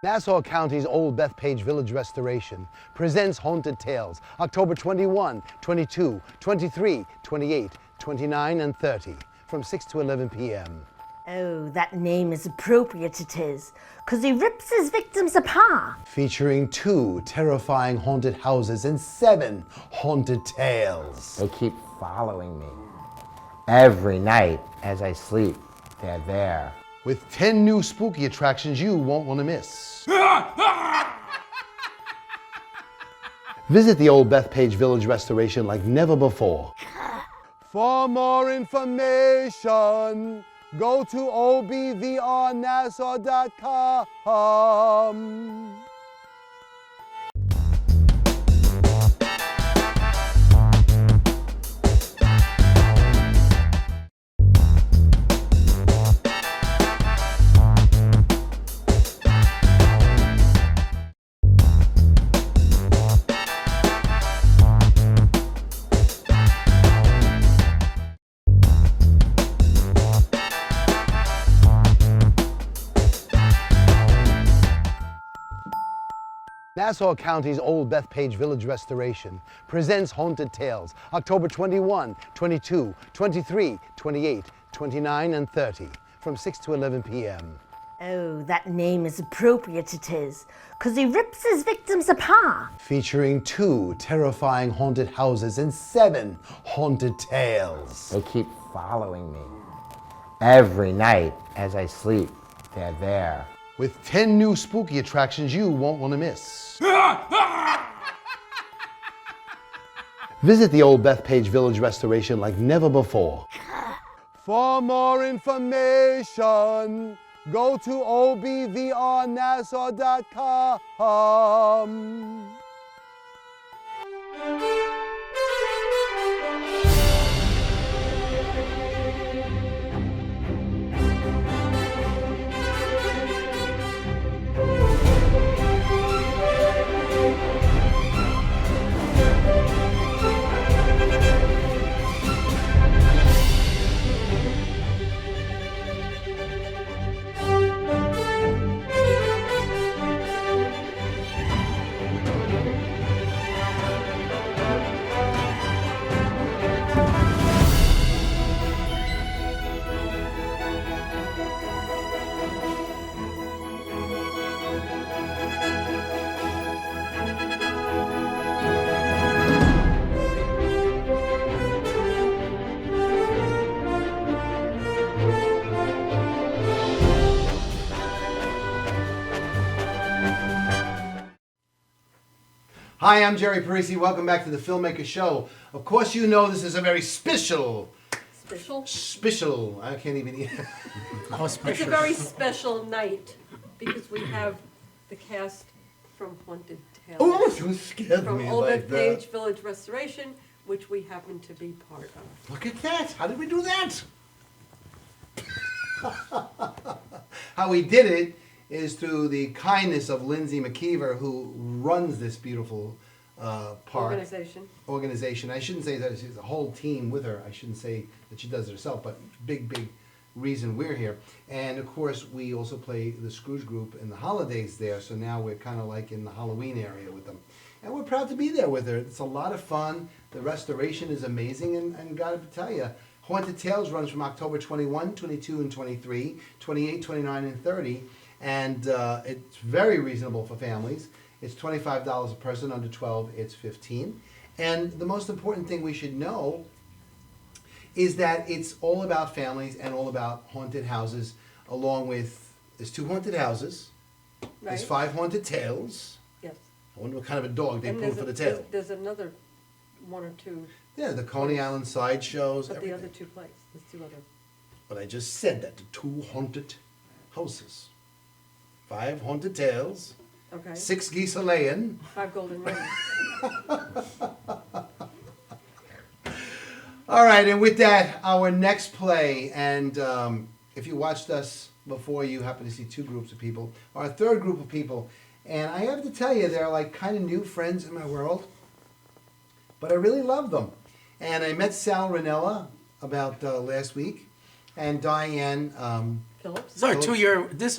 Speaker 1: Nassau County's Old Bethpage Village Restoration presents Haunted Tales, October 21, 22, 23, 28, 29, and 30, from 6 to 11 p.m.
Speaker 2: Oh, that name is appropriate it is, 'cause he rips his victims apart.
Speaker 1: Featuring 2 terrifying haunted houses and 7 haunted tales.
Speaker 3: They keep following me. Every night as I sleep, they're there.
Speaker 1: With 10 new spooky attractions you won't want to miss. Visit the old Bethpage Village restoration like never before. For more information, go to obvrnassau.com. Nassau County's Old Bethpage Village Restoration presents Haunted Tales, October 21, 22, 23, 28, 29, and 30, from 6 to 11 p.m.
Speaker 2: Oh, that name is appropriate it is, 'cause he rips his victims apart.
Speaker 1: Featuring 2 terrifying haunted houses and 7 haunted tales.
Speaker 3: They keep following me. Every night as I sleep, they're there.
Speaker 1: With 10 new spooky attractions you won't want to miss. Visit the old Bethpage Village restoration like never before. For more information, go to obvrnassau.com. Hi, I'm Jerry Parisi. Welcome back to the Filmmaker Show. Of course, you know this is a very special. I can't even.
Speaker 4: It's a very special night because we have the cast from Haunted Tales.
Speaker 1: Oh, you scared
Speaker 4: from
Speaker 1: me
Speaker 4: Old
Speaker 1: like
Speaker 4: Bethpage
Speaker 1: that.
Speaker 4: Village Restoration, which we happen to be part of.
Speaker 1: Look at that. How did we do that? How we did it is through the kindness of Lindsay McKeever, who runs this beautiful park. Organization. I shouldn't say that she's a whole team with her. I shouldn't say that she does it herself, but big reason we're here. And of course, we also play the Scrooge group in the holidays there, so now we're kind of like in the Halloween area with them. And we're proud to be there with her. It's a lot of fun. The restoration is amazing, and gotta tell you, Haunted Tales runs from October 21, 22, and 23, 28, 29, and 30. And it's very reasonable for families. It's $25 a person, under 12 it's $15. And the most important thing we should know is that it's all about families and all about haunted houses, along with, there's 2 haunted houses, there's 5 haunted tales.
Speaker 4: Yes.
Speaker 1: I wonder what kind of a dog they put for the tail.
Speaker 4: There's another 1 or 2.
Speaker 1: Yeah, the Coney Island sideshows,
Speaker 4: But
Speaker 1: everything.
Speaker 4: the other 2 places, there's 2 other.
Speaker 1: But I just said that, the 2 haunted houses. 5 haunted tales.
Speaker 4: Okay.
Speaker 1: 6 geese a laying.
Speaker 4: 5 golden rings.
Speaker 1: All right, and with that, our next play, and if you watched us before, you happen to see 2 groups of people. Our third group of people, and I have to tell you, they're like kind of new friends in my world, but I really love them. And I met Sal Ranella about last week, and Diane
Speaker 4: Phillips.
Speaker 12: This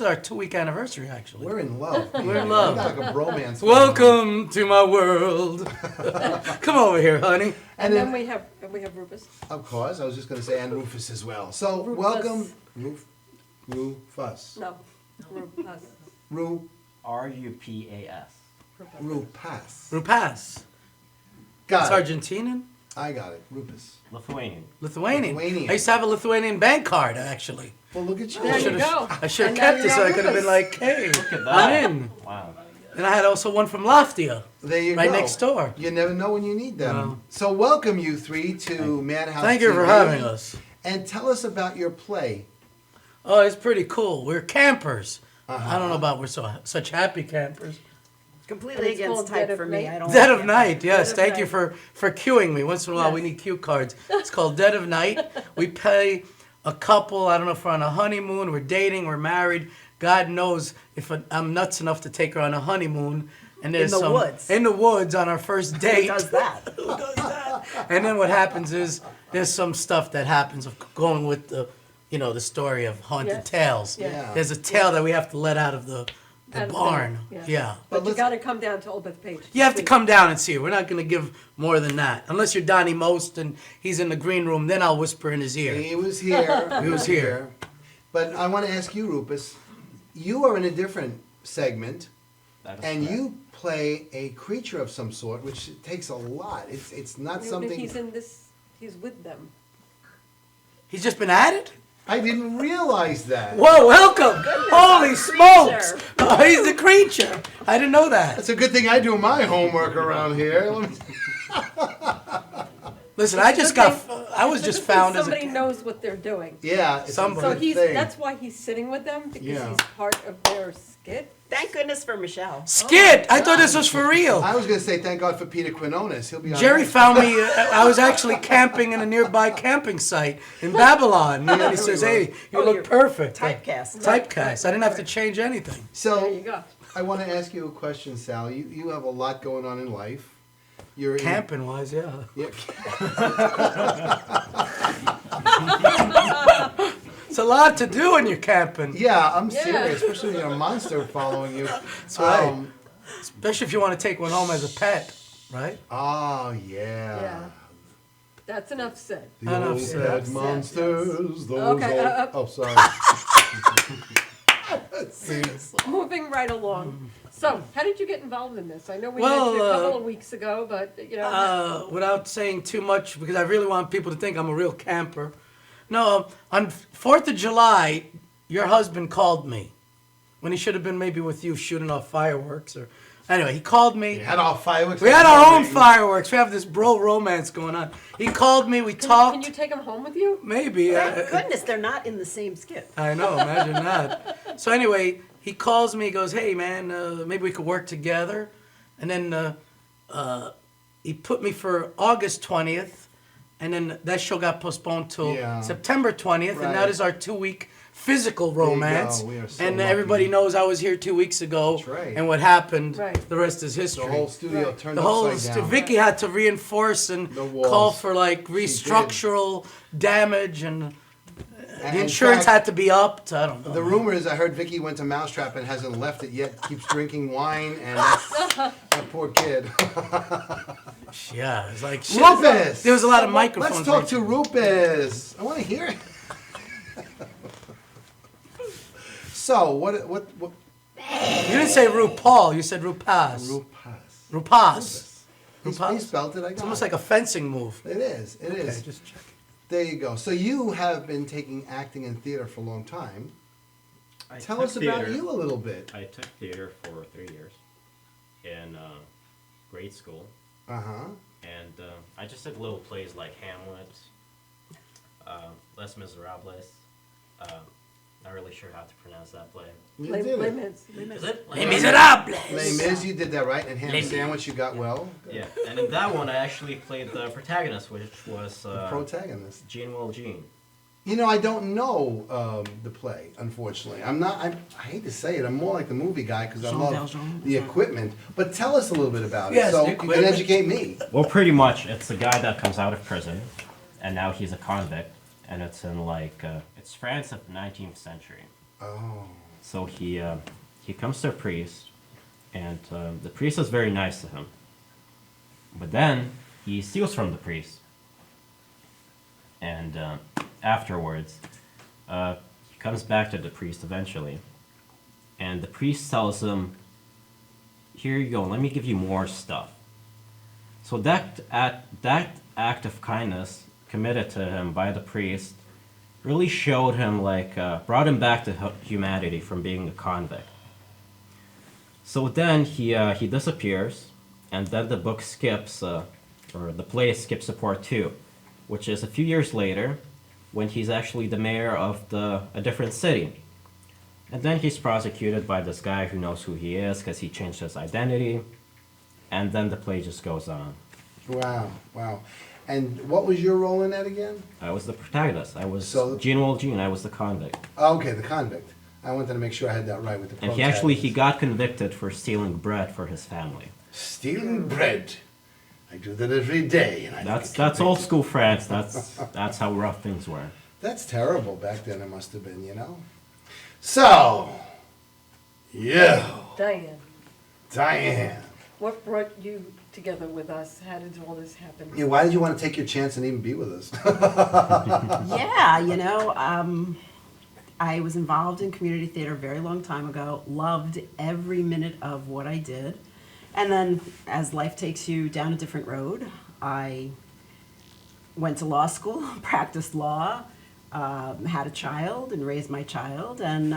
Speaker 12: is our 2-week anniversary, actually.
Speaker 1: We're in love.
Speaker 12: We're in love.
Speaker 1: We got like a bromance.
Speaker 12: Welcome to my world. Come over here, honey.
Speaker 4: And then we have Rufus.
Speaker 1: Of course, I was just going to say, and Rufus as well. So
Speaker 4: Rufus.
Speaker 1: welcome, Rufus.
Speaker 4: No, Rufus.
Speaker 13: R-U-P-A-S.
Speaker 1: Rupas.
Speaker 12: Rupas.
Speaker 1: Got
Speaker 12: It's
Speaker 1: it.
Speaker 12: Argentinian?
Speaker 1: I got it. Rupus.
Speaker 13: Lithuanian.
Speaker 12: Lithuanian. I used to have a Lithuanian bank card, actually.
Speaker 1: Well, look at you.
Speaker 4: There you go.
Speaker 12: I should have
Speaker 4: And
Speaker 12: kept
Speaker 4: now
Speaker 12: it so
Speaker 4: you're
Speaker 12: I could have been
Speaker 4: Rufus.
Speaker 12: like, hey,
Speaker 13: Look at that.
Speaker 12: I'm in.
Speaker 13: Wow.
Speaker 12: And I had also one from Loftia.
Speaker 1: There you
Speaker 12: right
Speaker 1: go.
Speaker 12: next door.
Speaker 1: You never know when you need them.
Speaker 12: No.
Speaker 1: So welcome you three to Madhouse
Speaker 12: Thank you for
Speaker 1: TV.
Speaker 12: having us.
Speaker 1: And tell us about your play.
Speaker 12: Oh, it's pretty cool. We're campers.
Speaker 1: Uh-huh.
Speaker 12: I don't know about such happy campers.
Speaker 13: Completely against type for me. I don't
Speaker 12: Dead
Speaker 13: like
Speaker 12: of
Speaker 13: it.
Speaker 12: Night, yes.
Speaker 13: Dead of
Speaker 12: Thank you
Speaker 13: Night.
Speaker 12: for cueing me. Once in a while, we
Speaker 13: Yes.
Speaker 12: need cue cards. It's called Dead of Night. We play a couple. I don't know if we're on a honeymoon, we're dating, we're married. God knows if I'm nuts enough to take her on a honeymoon. And there's
Speaker 13: In the woods.
Speaker 12: In the woods on our first date.
Speaker 13: Who does that?
Speaker 12: Who does that? And then what happens is there's some stuff that happens of going with the, the story of haunted tales.
Speaker 4: Yeah.
Speaker 12: There's a tale that we have to let out of the barn.
Speaker 4: Yeah.
Speaker 12: Yeah.
Speaker 4: But you gotta come down to Old Bethpage.
Speaker 12: You have to come down and see it. We're not going to give more than that. Unless you're Donnie Most and he's in the green room, then I'll whisper in his ear.
Speaker 1: He was here.
Speaker 12: He was here.
Speaker 1: But I want to ask you, Rupus, you are in a different segment, and you play a creature of some sort, which takes a lot. It's not something...
Speaker 4: He's with them.
Speaker 12: He's just been added?
Speaker 1: I didn't realize that.
Speaker 12: Whoa, welcome! Holy smokes! Oh, he's the creature. I didn't know that.
Speaker 1: It's a good thing I do my homework around here.
Speaker 12: Listen, I was just found as
Speaker 4: somebody knows what they're doing.
Speaker 1: Yeah, it's
Speaker 12: somebody.
Speaker 4: So that's why he's sitting with them, because he's part of their skit.
Speaker 13: Thank goodness for Michelle.
Speaker 12: Skit! I thought this was for real.
Speaker 1: I was going to say thank God for Peter Quinones. He'll be on
Speaker 12: Jerry
Speaker 1: next.
Speaker 12: found me. I was actually camping in a nearby camping site in Babylon. And he says, "Hey, you look perfect."
Speaker 13: Typecast.
Speaker 12: Typecast. I didn't have to change anything.
Speaker 1: So
Speaker 4: There you go.
Speaker 1: I want to ask you a question, Sal. You have a lot going on in life. You're
Speaker 12: Camping wise, yeah. It's a lot to do when you're camping.
Speaker 1: Yeah, I'm serious, especially when you're a monster following you.
Speaker 12: That's right. Especially if you want to take one home as a pet, right?
Speaker 1: Oh, yeah.
Speaker 4: Yeah. That's enough said.
Speaker 1: The old pet monsters, those
Speaker 4: Okay,
Speaker 1: old... Oh, sorry.
Speaker 4: Moving right along. So, how did you get involved in this? I know we
Speaker 12: Well,
Speaker 4: met you a couple of weeks ago, but
Speaker 12: without saying too much, because I really want people to think I'm a real camper. No, on 4th of July, your husband called me when he should have been maybe with you shooting off fireworks. Or anyway, he called me.
Speaker 1: We had our fireworks.
Speaker 12: We had our own fireworks. We have this bro romance going on. He called me. We talked.
Speaker 4: Can you take him home with you?
Speaker 12: Maybe.
Speaker 13: Thank goodness they're not in the same skit.
Speaker 12: I know, imagine that. So anyway, he calls me, he goes, "Hey man, maybe we could work together." And then he put me for August 20th, and then that show got postponed till September 20th, and that is our 2-week physical romance.
Speaker 1: We are so
Speaker 12: and
Speaker 1: lucky.
Speaker 12: everybody knows I was here 2 weeks ago, and what happened, the rest is history.
Speaker 1: The whole studio turned
Speaker 12: The whole
Speaker 1: upside down.
Speaker 12: Vicky had to reinforce and
Speaker 1: walls.
Speaker 12: call for like restructural damage, and
Speaker 1: And
Speaker 12: the
Speaker 1: in
Speaker 12: insurance
Speaker 1: fact,
Speaker 12: had to be upped. I don't know.
Speaker 1: The rumor is I heard Vicky went to Mousetrap and hasn't left it yet. Keeps drinking wine, and that poor kid.
Speaker 12: Yeah, it's like shit.
Speaker 1: Rupus!
Speaker 12: There was a lot of microphones.
Speaker 1: Let's talk to Rupus. I want to hear it. So, what?
Speaker 12: You didn't say RuPaul, you said Rupas. Rupas.
Speaker 1: He spelled it, I got
Speaker 12: It's almost
Speaker 1: it.
Speaker 12: like a fencing move.
Speaker 1: It is, it is.
Speaker 12: Okay, just check.
Speaker 1: There you go. So you have been taking acting and theater for a long time. Tell us about you a little bit.
Speaker 14: I took theater for 3 years in grade school.
Speaker 1: Uh-huh.
Speaker 14: And I just did little plays like Hamlet, Les Miserables. Not really sure how to pronounce that play.
Speaker 1: You did it.
Speaker 14: Is it?
Speaker 12: Les Miserables.
Speaker 1: Les Mis, you did that right, and Ham
Speaker 14: Les
Speaker 1: Sandwich, you got well.
Speaker 14: Yeah, and in that one I actually played the protagonist, which was
Speaker 1: The protagonist.
Speaker 14: Jean Jean.
Speaker 1: You know, I don't know the play, unfortunately. I hate to say it, I'm more like the movie guy because I love the equipment. But tell us a little bit about it,
Speaker 12: Yes,
Speaker 1: so
Speaker 12: the
Speaker 1: you can
Speaker 12: equipment.
Speaker 1: educate me.
Speaker 14: Well, pretty much, it's a guy that comes out of prison, and now he's a convict, and it's in like it's France of the 19th century.
Speaker 1: Oh.
Speaker 14: So he comes to a priest, and the priest is very nice to him. But then he steals from the priest, and afterwards, he comes back to the priest eventually, and the priest tells him, "Here you go. Let me give you more stuff." So that act of kindness committed to him by the priest really showed him, like, brought him back to humanity from being a convict. So then he disappears, and then the book skips, or the play skips to part 2, which is a few years later, when he's actually the mayor of a different city. And then he's prosecuted by this guy who knows who he is because he changed his identity. And then the play just goes on.
Speaker 1: Wow, wow. And what was your role in that again?
Speaker 14: I was the protagonist. I was
Speaker 1: So-
Speaker 14: Gene Wolgene. I was the convict.
Speaker 1: Oh, okay, the convict. I wanted to make sure I had that right with the
Speaker 14: And he got convicted for stealing bread for his family.
Speaker 1: Stealing bread. I do that every day. And
Speaker 14: That's old school France. That's how rough things were.
Speaker 1: That's terrible. Back then it must have been, you know? So, Diane.
Speaker 4: What brought you together with us? How did all this happen?
Speaker 1: Yeah, why did you want to take your chance and even be with us?
Speaker 13: Yeah, you know, I was involved in community theater a very long time ago, loved every minute of what I did. And then as life takes you down a different road, I went to law school, practiced law, had a child and raised my child, and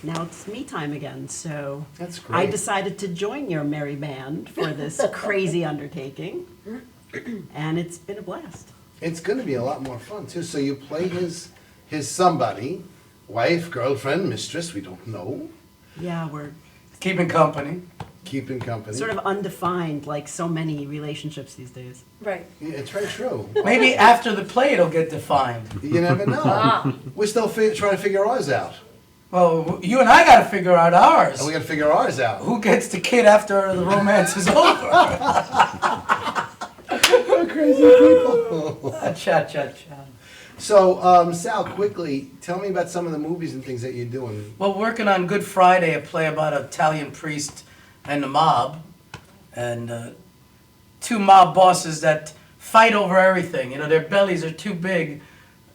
Speaker 13: now it's me time again. So
Speaker 1: That's great.
Speaker 13: I decided to join your merry band for this crazy undertaking, and it's been a blast.
Speaker 1: It's going to be a lot more fun, too. So you play his somebody, wife, girlfriend, mistress, we don't know.
Speaker 13: Yeah, we're
Speaker 12: Keeping company.
Speaker 1: Keeping company.
Speaker 13: sort of undefined, like so many relationships these days.
Speaker 4: Right.
Speaker 1: Yeah, it's very true.
Speaker 12: Maybe after the play it'll get defined.
Speaker 1: You never know. We're still trying to figure ours out.
Speaker 12: Well, you and I got to figure out ours.
Speaker 1: And we got to figure ours out.
Speaker 12: Who gets the kid after the romance is over?
Speaker 1: Crazy people.
Speaker 12: Cha.
Speaker 1: So, Sal, quickly, tell me about some of the movies and things that you're doing.
Speaker 12: Well, working on Good Friday, a play about an Italian priest and the mob, and 2 mob bosses that fight over everything. You know, their bellies are too big,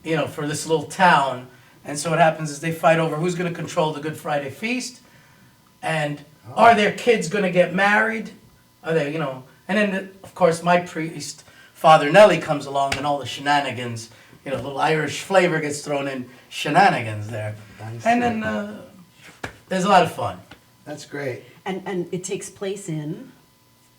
Speaker 12: you know, for this little town. And so what happens is they fight over who's going to control the Good Friday feast, and are their kids going to get married? Are they, you know? And then, of course, my priest, Father Nelly, comes along, and all the shenanigans, you know, a little Irish flavor gets thrown in, shenanigans there. And then there's a lot of fun.
Speaker 1: That's great.
Speaker 13: And it takes place in?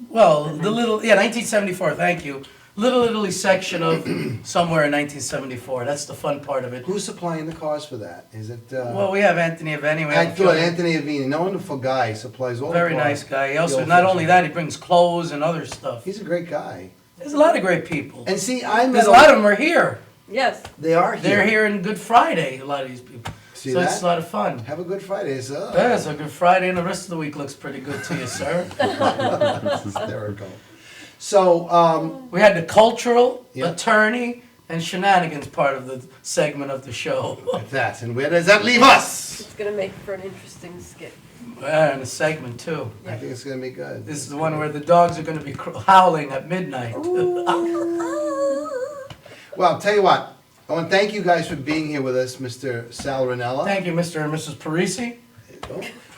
Speaker 12: Well, 1974, thank you. Little Italy section of somewhere in 1974. That's the fun part of it.
Speaker 1: Who's supplying the cars for that? Is it?
Speaker 12: Well, we have Anthony Aveni.
Speaker 1: I thought Anthony Aveni, a wonderful guy, supplies all
Speaker 12: Very
Speaker 1: the cars.
Speaker 12: nice guy. He
Speaker 1: The
Speaker 12: also,
Speaker 1: old
Speaker 12: not only
Speaker 1: fashioned-
Speaker 12: that, he brings clothes and other stuff.
Speaker 1: He's a great guy.
Speaker 12: There's a lot of great people.
Speaker 1: And see, I met
Speaker 12: There's a lot of them are here.
Speaker 4: Yes.
Speaker 1: They are here.
Speaker 12: They're here in Good Friday, a lot of these people.
Speaker 1: See
Speaker 12: so
Speaker 1: that?
Speaker 12: it's a lot of fun.
Speaker 1: Have a good Friday, sir.
Speaker 12: Yeah, it's a Good Friday, and the rest of the week looks pretty good to you, sir.
Speaker 1: That's hysterical. So,
Speaker 12: we had the cultural,
Speaker 1: Yeah.
Speaker 12: attorney, and shenanigans part of the segment of the show.
Speaker 1: that, and where does that leave us?
Speaker 4: It's going to make for an interesting skit.
Speaker 12: And a segment, too.
Speaker 1: I think it's going to be good.
Speaker 12: This is the one where the dogs are going to be howling at midnight.
Speaker 1: Well, I'll tell you what. I want to thank you guys for being here with us, Mr. Sal Ranella.
Speaker 12: Thank you, Mr. and Mrs. Parisi.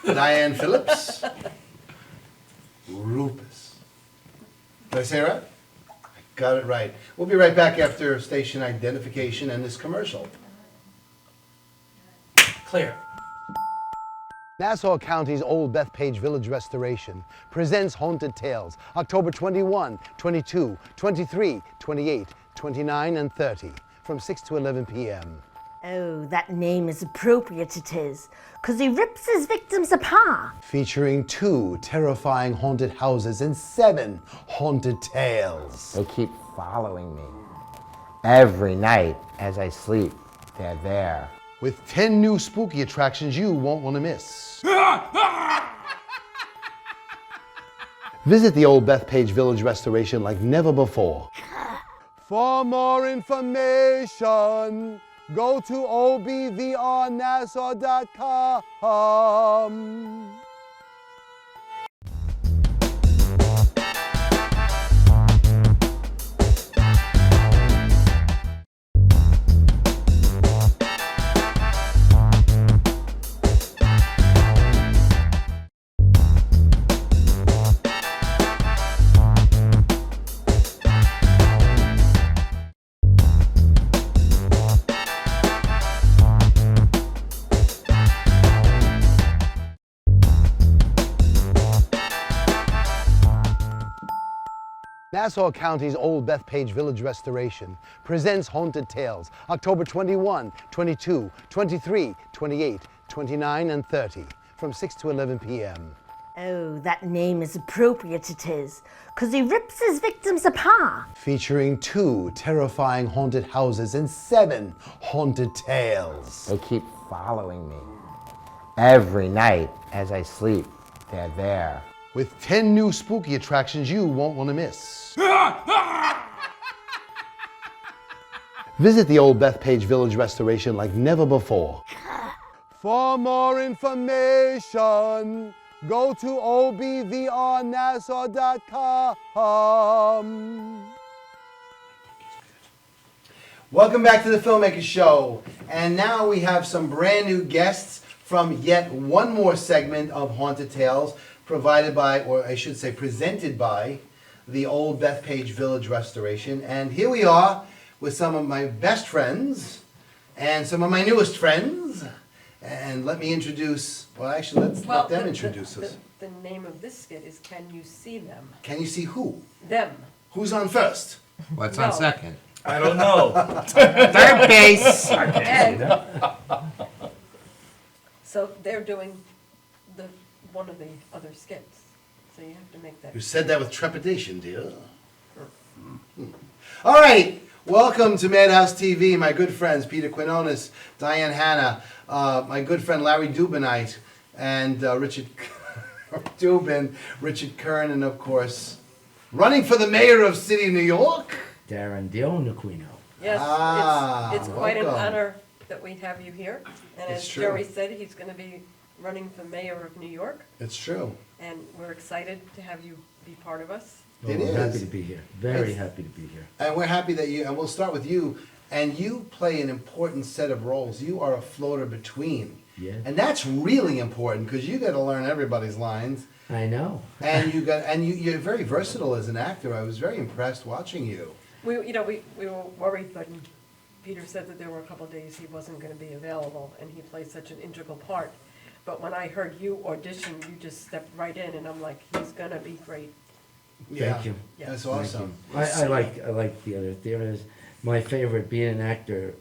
Speaker 1: Diane Phillips. Rupus. Did I say it right? I got it right. We'll be right back after station identification and this commercial.
Speaker 12: Clear.
Speaker 1: Nassau County's Old Bethpage Village Restoration presents Haunted Tales, October 21, 22, 23, 28, 29, and 30, from 6 to 11 p.m.
Speaker 2: Oh, that name is appropriate it is, 'cause he rips his victims apart.
Speaker 1: Featuring 2 terrifying haunted houses and 7 haunted tales.
Speaker 3: They keep following me. Every night as I sleep, they're there.
Speaker 1: With 10 new spooky attractions you won't want to miss. Visit the Old Bethpage Village Restoration like never before. For more information, go to obvrnassau.com. Nassau County's Old Bethpage Village Restoration presents Haunted Tales, October 21, 22, 23, 28, 29, and 30, from 6 to 11 p.m.
Speaker 2: Oh, that name is appropriate it is, 'cause he rips his victims apart.
Speaker 1: Featuring 2 terrifying haunted houses and 7 haunted tales.
Speaker 3: They keep following me. Every night as I sleep, they're there.
Speaker 1: With 10 new spooky attractions you won't want to miss. Visit the Old Bethpage Village Restoration like never before. For more information, go to obvrnassau.com. Welcome back to the Filmmaker Show. And now we have some brand new guests from yet one more segment of Haunted Tales, provided by, or I should say presented by, the Old Bethpage Village Restoration. And here we are with some of my best friends and some of my newest friends. And let me introduce, well actually let them introduce us.
Speaker 4: The name of this skit is Can You See Them?
Speaker 1: Can you see who?
Speaker 4: Them.
Speaker 1: Who's on first?
Speaker 3: What's
Speaker 4: No.
Speaker 3: on second?
Speaker 8: I don't know.
Speaker 3: Third base.
Speaker 4: And so they're doing one of the other skits. So you have to make that.
Speaker 1: You said that with trepidation, dear. All right, welcome to Madhousetv, my good friends Peter Quinones, Diane Hanna, my good friend Larry Dubinite, and Richard Dubin, Richard Kern, and of course, running for the mayor of City, New York,
Speaker 15: Darren Dionaquino.
Speaker 4: Yes, it's quite an
Speaker 1: welcome.
Speaker 4: honor that we have you here. And
Speaker 1: It's
Speaker 4: as
Speaker 1: true.
Speaker 4: Jerry said, he's going to be running for mayor of New York.
Speaker 1: It's true.
Speaker 4: And we're excited to have you be part of us.
Speaker 1: It
Speaker 15: We're happy
Speaker 1: is.
Speaker 15: to be here. Very
Speaker 1: It's-
Speaker 15: happy to be here.
Speaker 1: And we're happy that you, and we'll start with you, and you play an important set of roles. You are a floater between.
Speaker 15: Yeah.
Speaker 1: And that's really important, because you got to learn everybody's lines.
Speaker 15: I know.
Speaker 1: And you're very versatile as an actor. I was very impressed watching you.
Speaker 4: We were worried, but Peter said that there were a couple of days he wasn't going to be available, and he plays such an integral part. But when I heard you audition, you just stepped right in, and I'm like, he's going to be great.
Speaker 15: Thank you.
Speaker 4: Yeah.
Speaker 1: That's
Speaker 15: Thank
Speaker 1: awesome.
Speaker 15: you. I like theater. Theater is my favorite. Being an actor,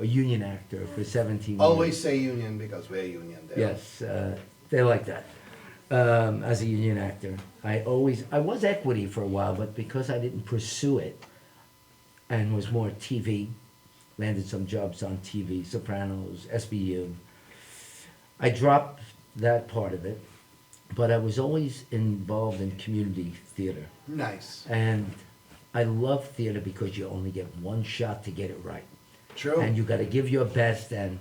Speaker 15: a union actor for 17 years.
Speaker 1: Always say union because we're union there.
Speaker 15: Yes, they like that. As a union actor, I was equity for a while, but because I didn't pursue it, and was more TV, landed some jobs on TV, Sopranos, SBU. I dropped that part of it, but I was always involved in community theater.
Speaker 1: Nice.
Speaker 15: And I love theater because you only get one shot to get it right.
Speaker 1: True.
Speaker 15: And you got to give your best, and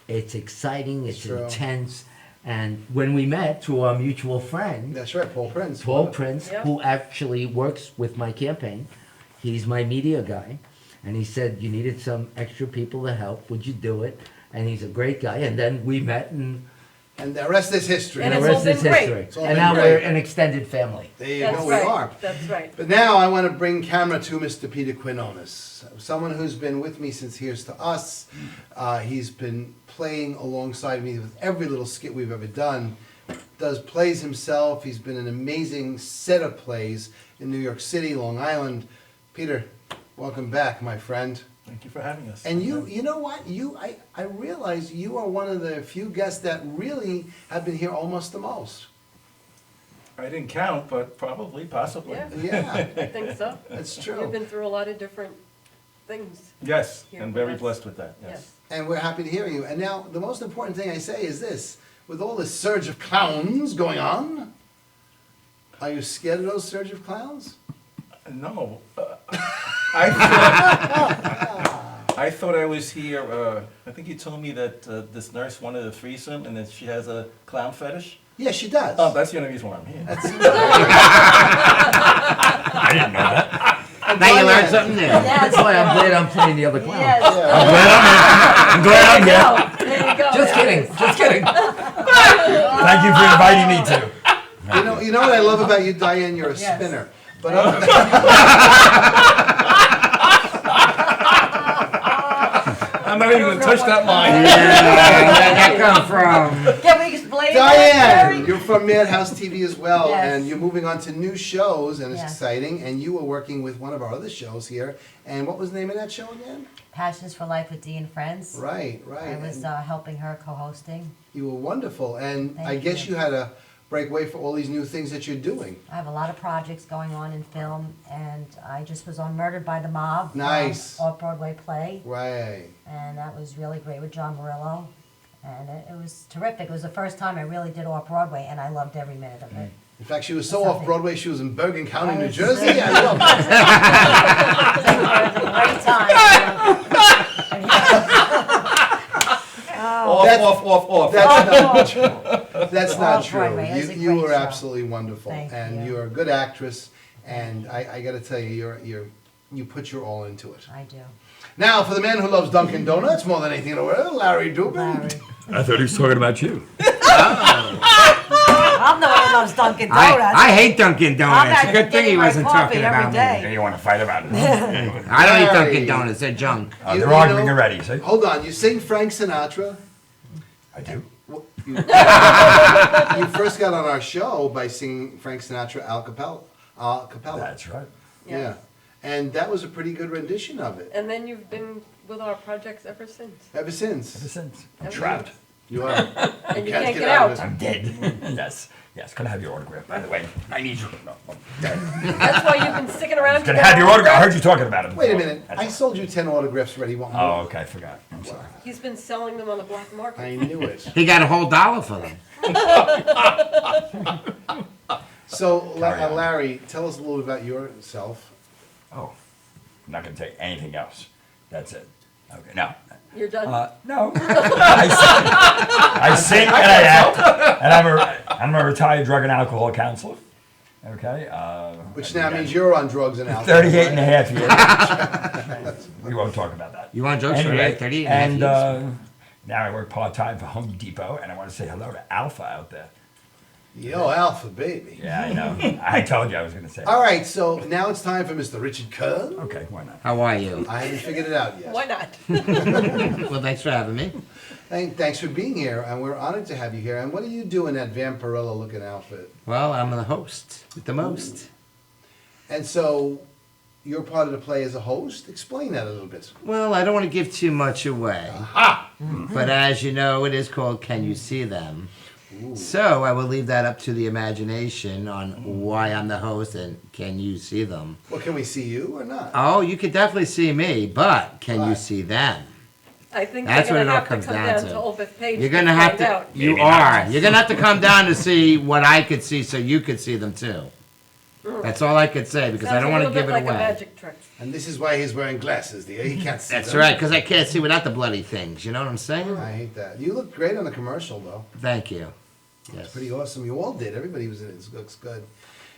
Speaker 15: it's exciting, it's
Speaker 1: True.
Speaker 15: intense. And when we met through our mutual friend,
Speaker 1: That's right, Paul Prince.
Speaker 15: Paul Prince,
Speaker 4: Yeah.
Speaker 15: who actually works with my campaign, he's my media guy, and he said, you needed some extra people to help, would you do it? And he's a great guy, and then we met, and
Speaker 1: And the rest is history.
Speaker 4: And
Speaker 15: the
Speaker 4: it's
Speaker 15: rest
Speaker 4: all
Speaker 15: is
Speaker 4: been great.
Speaker 15: history.
Speaker 1: It's all
Speaker 15: And
Speaker 1: been
Speaker 15: now
Speaker 1: great.
Speaker 15: we're an extended family.
Speaker 1: There you
Speaker 4: That's
Speaker 1: go,
Speaker 4: right.
Speaker 1: we are.
Speaker 4: That's right.
Speaker 1: But now I want to bring camera to Mr. Peter Quinones, someone who's been with me since Here's to Us. He's been playing alongside me with every little skit we've ever done. Does plays himself. He's been an amazing set of plays in New York City, Long Island. Peter, welcome back, my friend.
Speaker 16: Thank you for having us.
Speaker 1: And you know what? I realize you are one of the few guests that really have been here almost the most.
Speaker 16: I didn't count, but probably, possibly.
Speaker 4: Yeah.
Speaker 1: Yeah.
Speaker 4: I think so.
Speaker 1: That's true.
Speaker 4: You've been through a lot of different things.
Speaker 16: Yes,
Speaker 4: Here
Speaker 16: and
Speaker 4: with
Speaker 16: very
Speaker 4: us.
Speaker 16: blessed with that, yes.
Speaker 4: Yes.
Speaker 1: And we're happy to hear you. And now, the most important thing I say is this. With all this surge of clowns going on, are you scared of those surge of clowns?
Speaker 16: No. I thought I was here, I think you told me that this nurse wanted a threesome and that she has a clown fetish?
Speaker 1: Yes, she does.
Speaker 16: Oh, that's the only reason why I'm here.
Speaker 14: I didn't know that.
Speaker 3: Now you learned something new.
Speaker 15: That's why I'm glad I'm playing the other clown.
Speaker 7: Yes.
Speaker 14: I'm glad I'm here.
Speaker 7: There you go.
Speaker 15: Just kidding, just kidding.
Speaker 14: Thank you for inviting me too.
Speaker 1: You know what I love about you, Diane? You're a
Speaker 7: Yes.
Speaker 1: spinner. But other than
Speaker 16: I'm not even gonna touch that line.
Speaker 3: Where'd that come from?
Speaker 9: Yeah, we explain
Speaker 1: Diane, you're from Madhouse TV as well,
Speaker 9: Yes.
Speaker 1: and you're moving on to new shows, and it's
Speaker 17: Yes.
Speaker 1: exciting. And you were working with one of our other shows here. And what was the name of that show again?
Speaker 17: Passions for Life with Dee and Friends.
Speaker 1: Right, right.
Speaker 17: I was
Speaker 1: And
Speaker 17: helping her co-hosting.
Speaker 1: you were wonderful, and
Speaker 17: Thank
Speaker 1: I guess
Speaker 17: you.
Speaker 1: you had to break away for all these new things that you're doing.
Speaker 17: I have a lot of projects going on in film, and I just was on Murdered by the Mob.
Speaker 1: Nice.
Speaker 17: Off-Broadway play.
Speaker 1: Right.
Speaker 17: And that was really great with John Murillo. And it was terrific. It was the first time I really did off-Broadway, and I loved every minute of it.
Speaker 1: In fact, she was so off Broadway, she was in Bergen County, New
Speaker 17: Yes.
Speaker 1: Jersey. I love it.
Speaker 17: It was a great time.
Speaker 16: Off.
Speaker 1: That's not true. That's not
Speaker 17: Off
Speaker 1: true.
Speaker 17: Broadway. It was a
Speaker 1: You
Speaker 17: great
Speaker 1: were
Speaker 17: show.
Speaker 1: absolutely wonderful,
Speaker 17: Thank
Speaker 1: and
Speaker 17: you.
Speaker 1: you're a good actress. And I got to tell you, you put your all into it.
Speaker 17: I do.
Speaker 1: Now, for the man who loves Dunkin' Donuts more than anything in the world, Larry Dubin.
Speaker 18: I thought he was talking about you.
Speaker 17: I'm the one who loves Dunkin' Donuts.
Speaker 15: I hate Dunkin' Donuts.
Speaker 17: I'm
Speaker 15: It's a
Speaker 17: not
Speaker 15: good thing
Speaker 17: getting
Speaker 15: he
Speaker 17: my
Speaker 15: wasn't
Speaker 17: coffee
Speaker 15: talking
Speaker 17: every
Speaker 15: about
Speaker 17: day.
Speaker 15: me.
Speaker 18: You want to fight about it?
Speaker 15: I don't eat
Speaker 1: Larry.
Speaker 15: Dunkin' Donuts. They're junk.
Speaker 18: They're arguing already, see?
Speaker 1: Hold on, you sing Frank Sinatra?
Speaker 18: I do.
Speaker 1: You first got on our show by singing Frank Sinatra a cappella.
Speaker 18: That's right.
Speaker 1: Yeah. And that was a pretty good rendition of it.
Speaker 4: And then you've been with our projects ever since.
Speaker 1: Ever since.
Speaker 18: Ever since. I'm
Speaker 4: Ever
Speaker 18: trapped.
Speaker 1: You are.
Speaker 4: And you can't get out.
Speaker 18: I'm dead. Yes. Yes. Can I have your autograph, by the way? I need you. No, I'm dead.
Speaker 4: That's why you've been sticking around.
Speaker 18: Can I have your autograph? I heard you talking about it.
Speaker 1: Wait a minute. I sold you 10 autographs already. Want more?
Speaker 18: Oh, okay. I forgot. I'm sorry.
Speaker 4: He's been selling them on the black market.
Speaker 1: I knew it.
Speaker 15: He got a whole $1 for them.
Speaker 1: So,
Speaker 18: Carry on.
Speaker 1: Larry, tell us a little bit about yourself.
Speaker 18: Oh, I'm not going to take anything else. That's it. Okay. Now.
Speaker 4: You're done?
Speaker 18: No. I sing and I act, and I'm a retired drug and alcohol counselor. Okay.
Speaker 1: Which now means you're on drugs and alcohol.
Speaker 18: 38 and a half years. We won't talk about that.
Speaker 15: You want jokes,
Speaker 18: Anyway,
Speaker 15: right? 38 and a half years.
Speaker 18: Now I work part-time for Home Depot, and I want to say hello to Alpha out there.
Speaker 1: Yo, Alpha, baby.
Speaker 18: Yeah, I know. I told you I was going to say
Speaker 1: All right, so now it's time for Mr. Richard Kern.
Speaker 18: Okay, why not?
Speaker 15: How are you?
Speaker 1: I haven't figured it out yet.
Speaker 4: Why not?
Speaker 15: Well, thanks for having me.
Speaker 1: Thanks for being here, and we're honored to have you here. And what do you do in that Vampirella-looking outfit?
Speaker 15: Well, I'm the host with the most.
Speaker 1: And so, you're part of the play as a host? Explain that a little bit.
Speaker 15: Well, I don't want to give too much away.
Speaker 1: Aha!
Speaker 15: But as you know, it is called Can You See Them? So I will leave that up to the imagination on why I'm the host and can you see them.
Speaker 1: Well, can we see you or not?
Speaker 15: Oh, you can definitely see me, but can you see them?
Speaker 4: I think
Speaker 15: That's
Speaker 4: they're
Speaker 15: what it
Speaker 4: gonna
Speaker 15: all
Speaker 4: have
Speaker 15: comes
Speaker 4: to come
Speaker 15: down
Speaker 4: down
Speaker 15: to.
Speaker 4: to Old Bethpage
Speaker 15: You're gonna have
Speaker 4: find
Speaker 15: to.
Speaker 4: out.
Speaker 15: You
Speaker 18: Maybe
Speaker 15: are.
Speaker 18: not.
Speaker 15: You're gonna have to come down to see what I could see, so you could see them too. That's all I could say because I
Speaker 4: Sounds
Speaker 15: don't
Speaker 4: a
Speaker 15: want to
Speaker 4: little
Speaker 15: give
Speaker 4: bit
Speaker 15: it
Speaker 4: like a
Speaker 15: away.
Speaker 4: magic trick.
Speaker 1: And this is why he's wearing glasses, dear. He can't see
Speaker 15: That's
Speaker 1: them.
Speaker 15: right, because I can't see without the bloody things. You know what I'm saying?
Speaker 1: I hate that. You look great on the commercial, though.
Speaker 15: Thank you.
Speaker 1: It's
Speaker 15: Yes.
Speaker 1: pretty awesome. You all did. Everybody was in it. It looks good.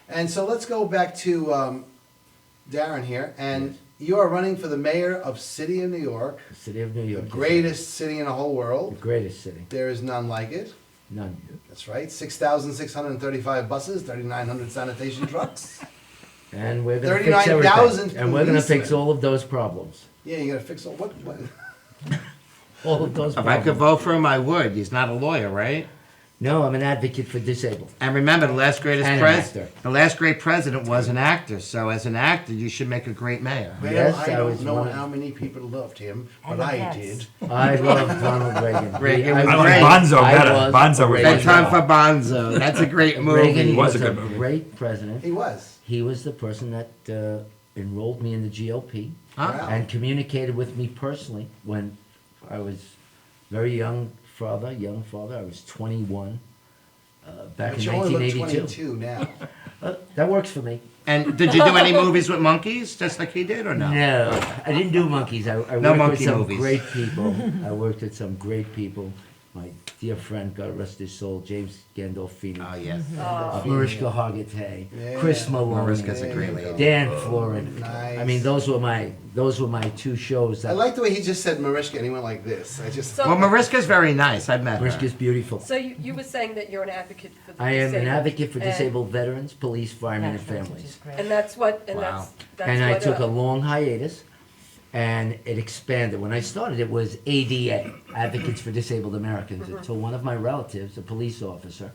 Speaker 1: And so let's go back to Darren here. And you are running for the mayor of City of New York,
Speaker 15: The city of New
Speaker 1: the
Speaker 15: York.
Speaker 1: greatest city in the whole
Speaker 15: The
Speaker 1: world.
Speaker 15: greatest city.
Speaker 1: There is none like it.
Speaker 15: None.
Speaker 1: That's right. 6,635 buses, 3,900 sanitation trucks.
Speaker 15: And we're gonna fix
Speaker 1: 39,000
Speaker 15: everything. And we're gonna fix
Speaker 1: policemen.
Speaker 15: all of those problems.
Speaker 1: Yeah, you gotta fix all what?
Speaker 15: All of those
Speaker 1: If I
Speaker 15: problems.
Speaker 1: could
Speaker 15: vote for him, I would. He's not a lawyer, right? No, I'm an advocate for disabled. And remember, the last greatest And an president, the last great president was an actor. So as an actor, you should make a great mayor.
Speaker 1: Well, I don't know how many people loved him, but I did.
Speaker 15: I loved Ronald Reagan.
Speaker 1: Reagan
Speaker 15: I
Speaker 1: was
Speaker 15: like
Speaker 1: great.
Speaker 18: Bonzo better.
Speaker 15: I was
Speaker 18: Bonzo was
Speaker 15: great.
Speaker 18: much
Speaker 15: Time
Speaker 18: better.
Speaker 15: for Bonzo. That's a great movie.
Speaker 18: Was
Speaker 15: Reagan was
Speaker 18: a
Speaker 15: a
Speaker 18: good movie.
Speaker 15: great president.
Speaker 1: He was.
Speaker 15: He was the person that enrolled me in the GOP
Speaker 1: Wow.
Speaker 15: and communicated with me personally when I was very young father. I was 21 back
Speaker 1: But
Speaker 15: in
Speaker 1: you only look
Speaker 15: 1982.
Speaker 1: 22 now.
Speaker 15: That works for me.
Speaker 1: And did you do any movies with monkeys, just like he did, or no?
Speaker 15: No, I didn't do monkeys. I
Speaker 1: No
Speaker 15: worked with
Speaker 1: monkey
Speaker 15: some
Speaker 1: movies.
Speaker 15: great people. I worked with some great people. My dear friend, God rest his soul, James Gandolfini.
Speaker 1: Oh, yes.
Speaker 15: Mariska Hargitay,
Speaker 1: Yeah.
Speaker 15: Chris Maloney.
Speaker 1: Mariska's a great lady.
Speaker 15: Dan Florin.
Speaker 1: Nice.
Speaker 15: I mean, those were my two shows.
Speaker 1: I like the way he just said Mariska and he went like this. I just.
Speaker 4: So-
Speaker 1: well, Mariska's very nice. I've met her.
Speaker 15: Mariska's beautiful.
Speaker 4: So you were saying that you're an advocate for the
Speaker 15: I am
Speaker 4: disabled.
Speaker 15: an advocate for
Speaker 4: and-
Speaker 15: disabled veterans, police, firemen, and
Speaker 4: Excellent,
Speaker 15: families.
Speaker 4: And that's what,
Speaker 15: Wow.
Speaker 4: that's
Speaker 15: And I
Speaker 4: what,
Speaker 15: took a long hiatus. and it expanded. When I started, it was ADA, Advocates for Disabled Americans, until one of my relatives, a police officer,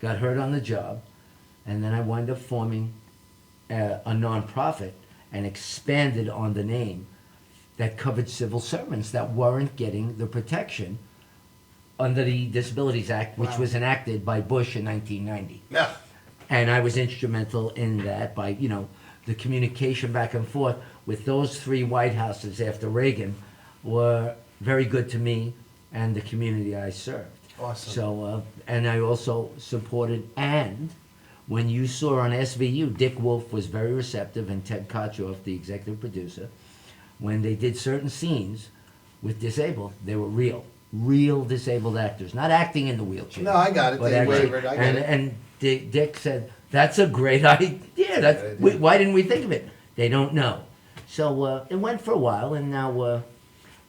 Speaker 15: got hurt on the job, and then I wound up forming a nonprofit and expanded on the name that covered civil servants that weren't getting the protection under the Disabilities Act, which was enacted by Bush in 1990.
Speaker 1: Yeah.
Speaker 15: And I was instrumental in that by, the communication back and forth with those three White Houses after Reagan were very good to me and the community I served.
Speaker 1: Awesome.
Speaker 15: So, and I also supported, and when you saw on SVU, Dick Wolf was very receptive, and Ted Kotchoff, the executive producer, when they did certain scenes with disabled, they were real disabled actors, not acting in the wheelchair.
Speaker 1: No, I got it.
Speaker 15: but
Speaker 1: They
Speaker 15: actually-
Speaker 1: wavered. I get it.
Speaker 15: And Dick said, "That's a great idea. Why didn't we think of it?" They don't know. So it went for a while, and now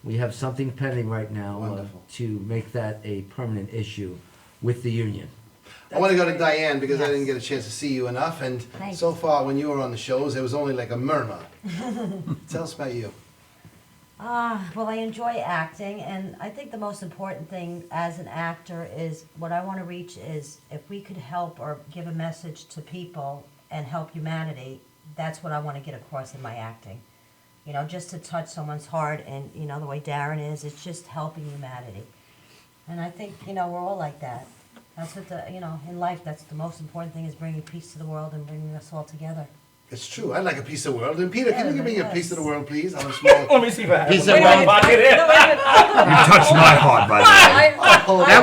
Speaker 15: we have something pending right now to make that a permanent issue with the union.
Speaker 1: I want to go to Diane because I didn't get a chance to see you enough, and
Speaker 17: Thanks.
Speaker 1: so far when you were on the shows, it was only like a murmur. Tell us about you.
Speaker 17: Well, I enjoy acting, and I think the most important thing as an actor is what I want to reach is if we could help or give a message to people and help humanity, that's what I want to get across in my acting. Just to touch someone's heart, and, the way Darren is, it's just helping humanity. And I think, we're all like that. That's what in life, that's the most important thing is bringing peace to the world and bringing us all together.
Speaker 1: It's true. I'd like a piece of the world. And Peter, can you give me a
Speaker 17: Yes.
Speaker 1: piece of the world, please? On a small
Speaker 16: Let me see if I have
Speaker 1: piece
Speaker 16: one.
Speaker 1: of world pocket.
Speaker 18: You touched my heart, by the way.
Speaker 1: That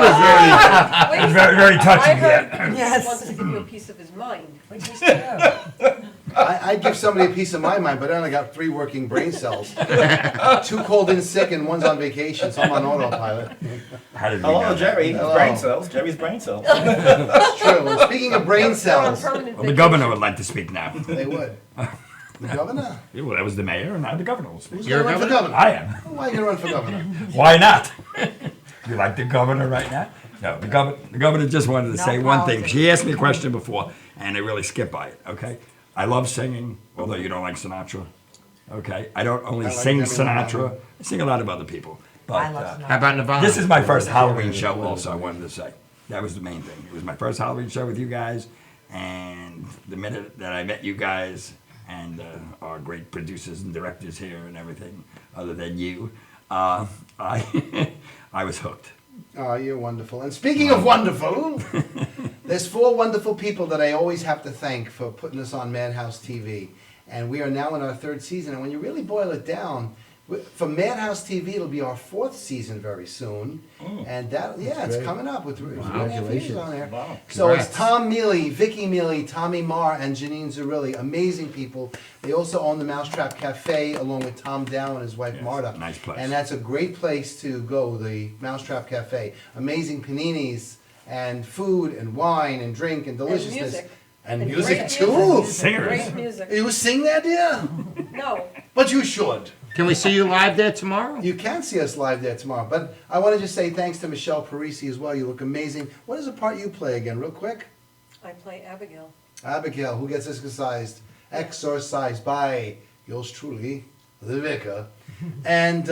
Speaker 18: was very, very touching.
Speaker 4: I heard
Speaker 18: Yeah.
Speaker 4: he wants to give you a piece of his mind.
Speaker 17: Which is true.
Speaker 1: I'd give somebody a piece of my mind, but I only got 3 working brain cells. 2 called in sick and 1's on vacation, so I'm on autopilot.
Speaker 18: How did we
Speaker 16: Hello,
Speaker 18: know
Speaker 16: Jerry.
Speaker 1: Hello.
Speaker 16: Brain cells. Jerry's brain cells.
Speaker 1: That's true. And speaking of brain cells,
Speaker 18: Well, the governor would like to speak now.
Speaker 1: they would. The governor?
Speaker 18: Yeah, well, that was the mayor, and now the governor will speak.
Speaker 1: Who's going to run for governor?
Speaker 18: I am.
Speaker 1: Why are you going to run for governor?
Speaker 18: Why not? You like the governor right now? No, the governor just wanted to
Speaker 17: No
Speaker 18: say one thing.
Speaker 17: politics.
Speaker 18: She asked me a question before, and I really skipped by it, okay? I love singing, although you don't like Sinatra, okay? I don't only
Speaker 1: I like
Speaker 18: sing
Speaker 1: Demi
Speaker 18: Sinatra,
Speaker 1: Lovato.
Speaker 18: I sing a lot of other people. But,
Speaker 17: I love Sinatra.
Speaker 3: How about Nirvana?
Speaker 18: this is my first Halloween show also, I wanted to say. That was the main thing. It was my first Halloween show with you guys, and the minute that I met you guys and our great producers and directors here and everything, other than you, I I was hooked.
Speaker 1: Oh, you're wonderful. And speaking of wonderful, there's 4 wonderful people that I always have to thank for putting us on Madhouse TV. And we are now in our 3rd season. And when you really boil it down, for Madhouse TV, it'll be our 4th season very soon. And it's
Speaker 15: great.
Speaker 1: coming up with 3
Speaker 15: Congratulations.
Speaker 1: on there.
Speaker 16: Wow.
Speaker 1: So it's
Speaker 15: Congrats.
Speaker 1: Tom Mealy, Vicky Mealy, Tommy Marr, and Janine Zerilli. Amazing people. They also own the Mousetrap Cafe along with Tom Dow and his wife
Speaker 18: Yes,
Speaker 1: Marta.
Speaker 18: nice place.
Speaker 1: And that's a great place to go, the Mousetrap Cafe. Amazing paninis and food and wine and drink and deliciousness.
Speaker 4: music.
Speaker 1: And
Speaker 4: And
Speaker 1: music
Speaker 4: great
Speaker 1: too.
Speaker 4: music.
Speaker 18: Singers.
Speaker 4: Great music.
Speaker 1: You sing that, dear?
Speaker 4: No,
Speaker 1: But you should.
Speaker 3: Can we see you live there tomorrow?
Speaker 1: You can see us live there tomorrow. But I want to just say thanks to Michelle Parisi as well. You look amazing. What is the part you play again, real quick?
Speaker 4: I play Abigail.
Speaker 1: Abigail, who gets exorcised by yours truly, the vicar. And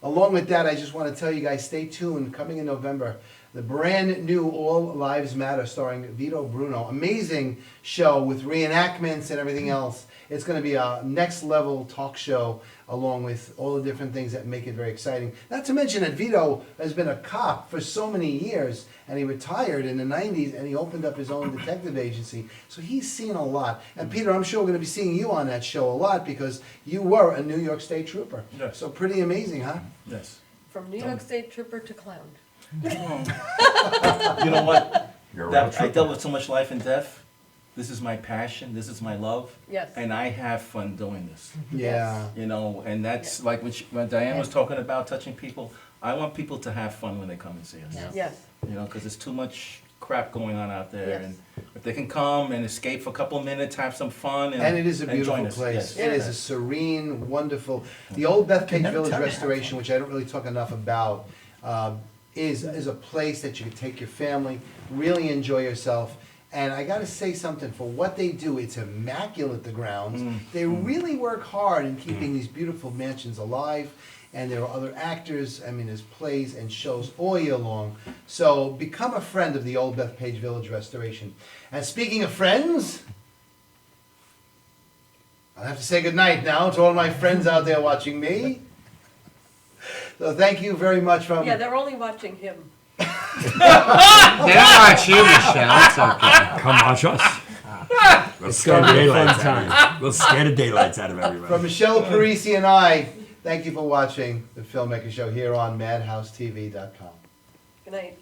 Speaker 1: along with that, I just want to tell you guys, stay tuned. Coming in November, the brand new All Lives Matter starring Vito Bruno. Amazing show with reenactments and everything else. It's going to be a next level talk show along with all the different things that make it very exciting. Not to mention that Vito has been a cop for so many years, and he retired in the 90s and he opened up his own detective agency. So he's seen a lot. And Peter, I'm sure we're going to be seeing you on that show a lot because you were a New York State Trooper.
Speaker 16: Yes.
Speaker 1: So pretty amazing, huh?
Speaker 16: Yes.
Speaker 4: From New York State Trooper to clown.
Speaker 16: You know what?
Speaker 18: You're a real
Speaker 16: I
Speaker 18: trooper.
Speaker 16: dealt with so much life and death. This is my passion. This is my love.
Speaker 4: Yes.
Speaker 16: And I have fun doing this.
Speaker 1: Yeah.
Speaker 16: You know, and that's like when Diane was talking about touching people. I want people to have fun when they come and see us.
Speaker 4: Yes.
Speaker 16: You know, because there's too much crap going on out there.
Speaker 4: Yes.
Speaker 16: And if they can come and escape for a couple of minutes, have some fun.
Speaker 1: And it is a
Speaker 16: and
Speaker 1: beautiful
Speaker 16: join us.
Speaker 1: place.
Speaker 16: Yes.
Speaker 1: It is a serene, wonderful. The old Bethpage
Speaker 16: never
Speaker 1: Village
Speaker 16: tell me.
Speaker 1: restoration, which I don't really talk enough about, is a place that you can take your family, really enjoy yourself. And I gotta say something, for what they do, it's immaculate, the grounds. They really work hard in keeping these beautiful mansions alive. And there are other actors, I mean, there's plays and shows all year long. So become a friend of the Old Bethpage Village Restoration. And speaking of friends, I'll have to say goodnight now to all my friends out there watching me. So thank you very much from...
Speaker 4: Yeah, they're only watching him.
Speaker 3: They don't watch you, Michelle. It's okay.
Speaker 18: Come watch us. We'll
Speaker 15: It's
Speaker 18: scare the
Speaker 15: gonna be a
Speaker 18: daylights
Speaker 15: fun
Speaker 18: out of
Speaker 15: time.
Speaker 18: you. We'll scare the daylights out of everybody.
Speaker 1: From Michelle Parisi and I, thank you for watching the Filmmaker Show here on MadhouseTV.com.
Speaker 4: Good night.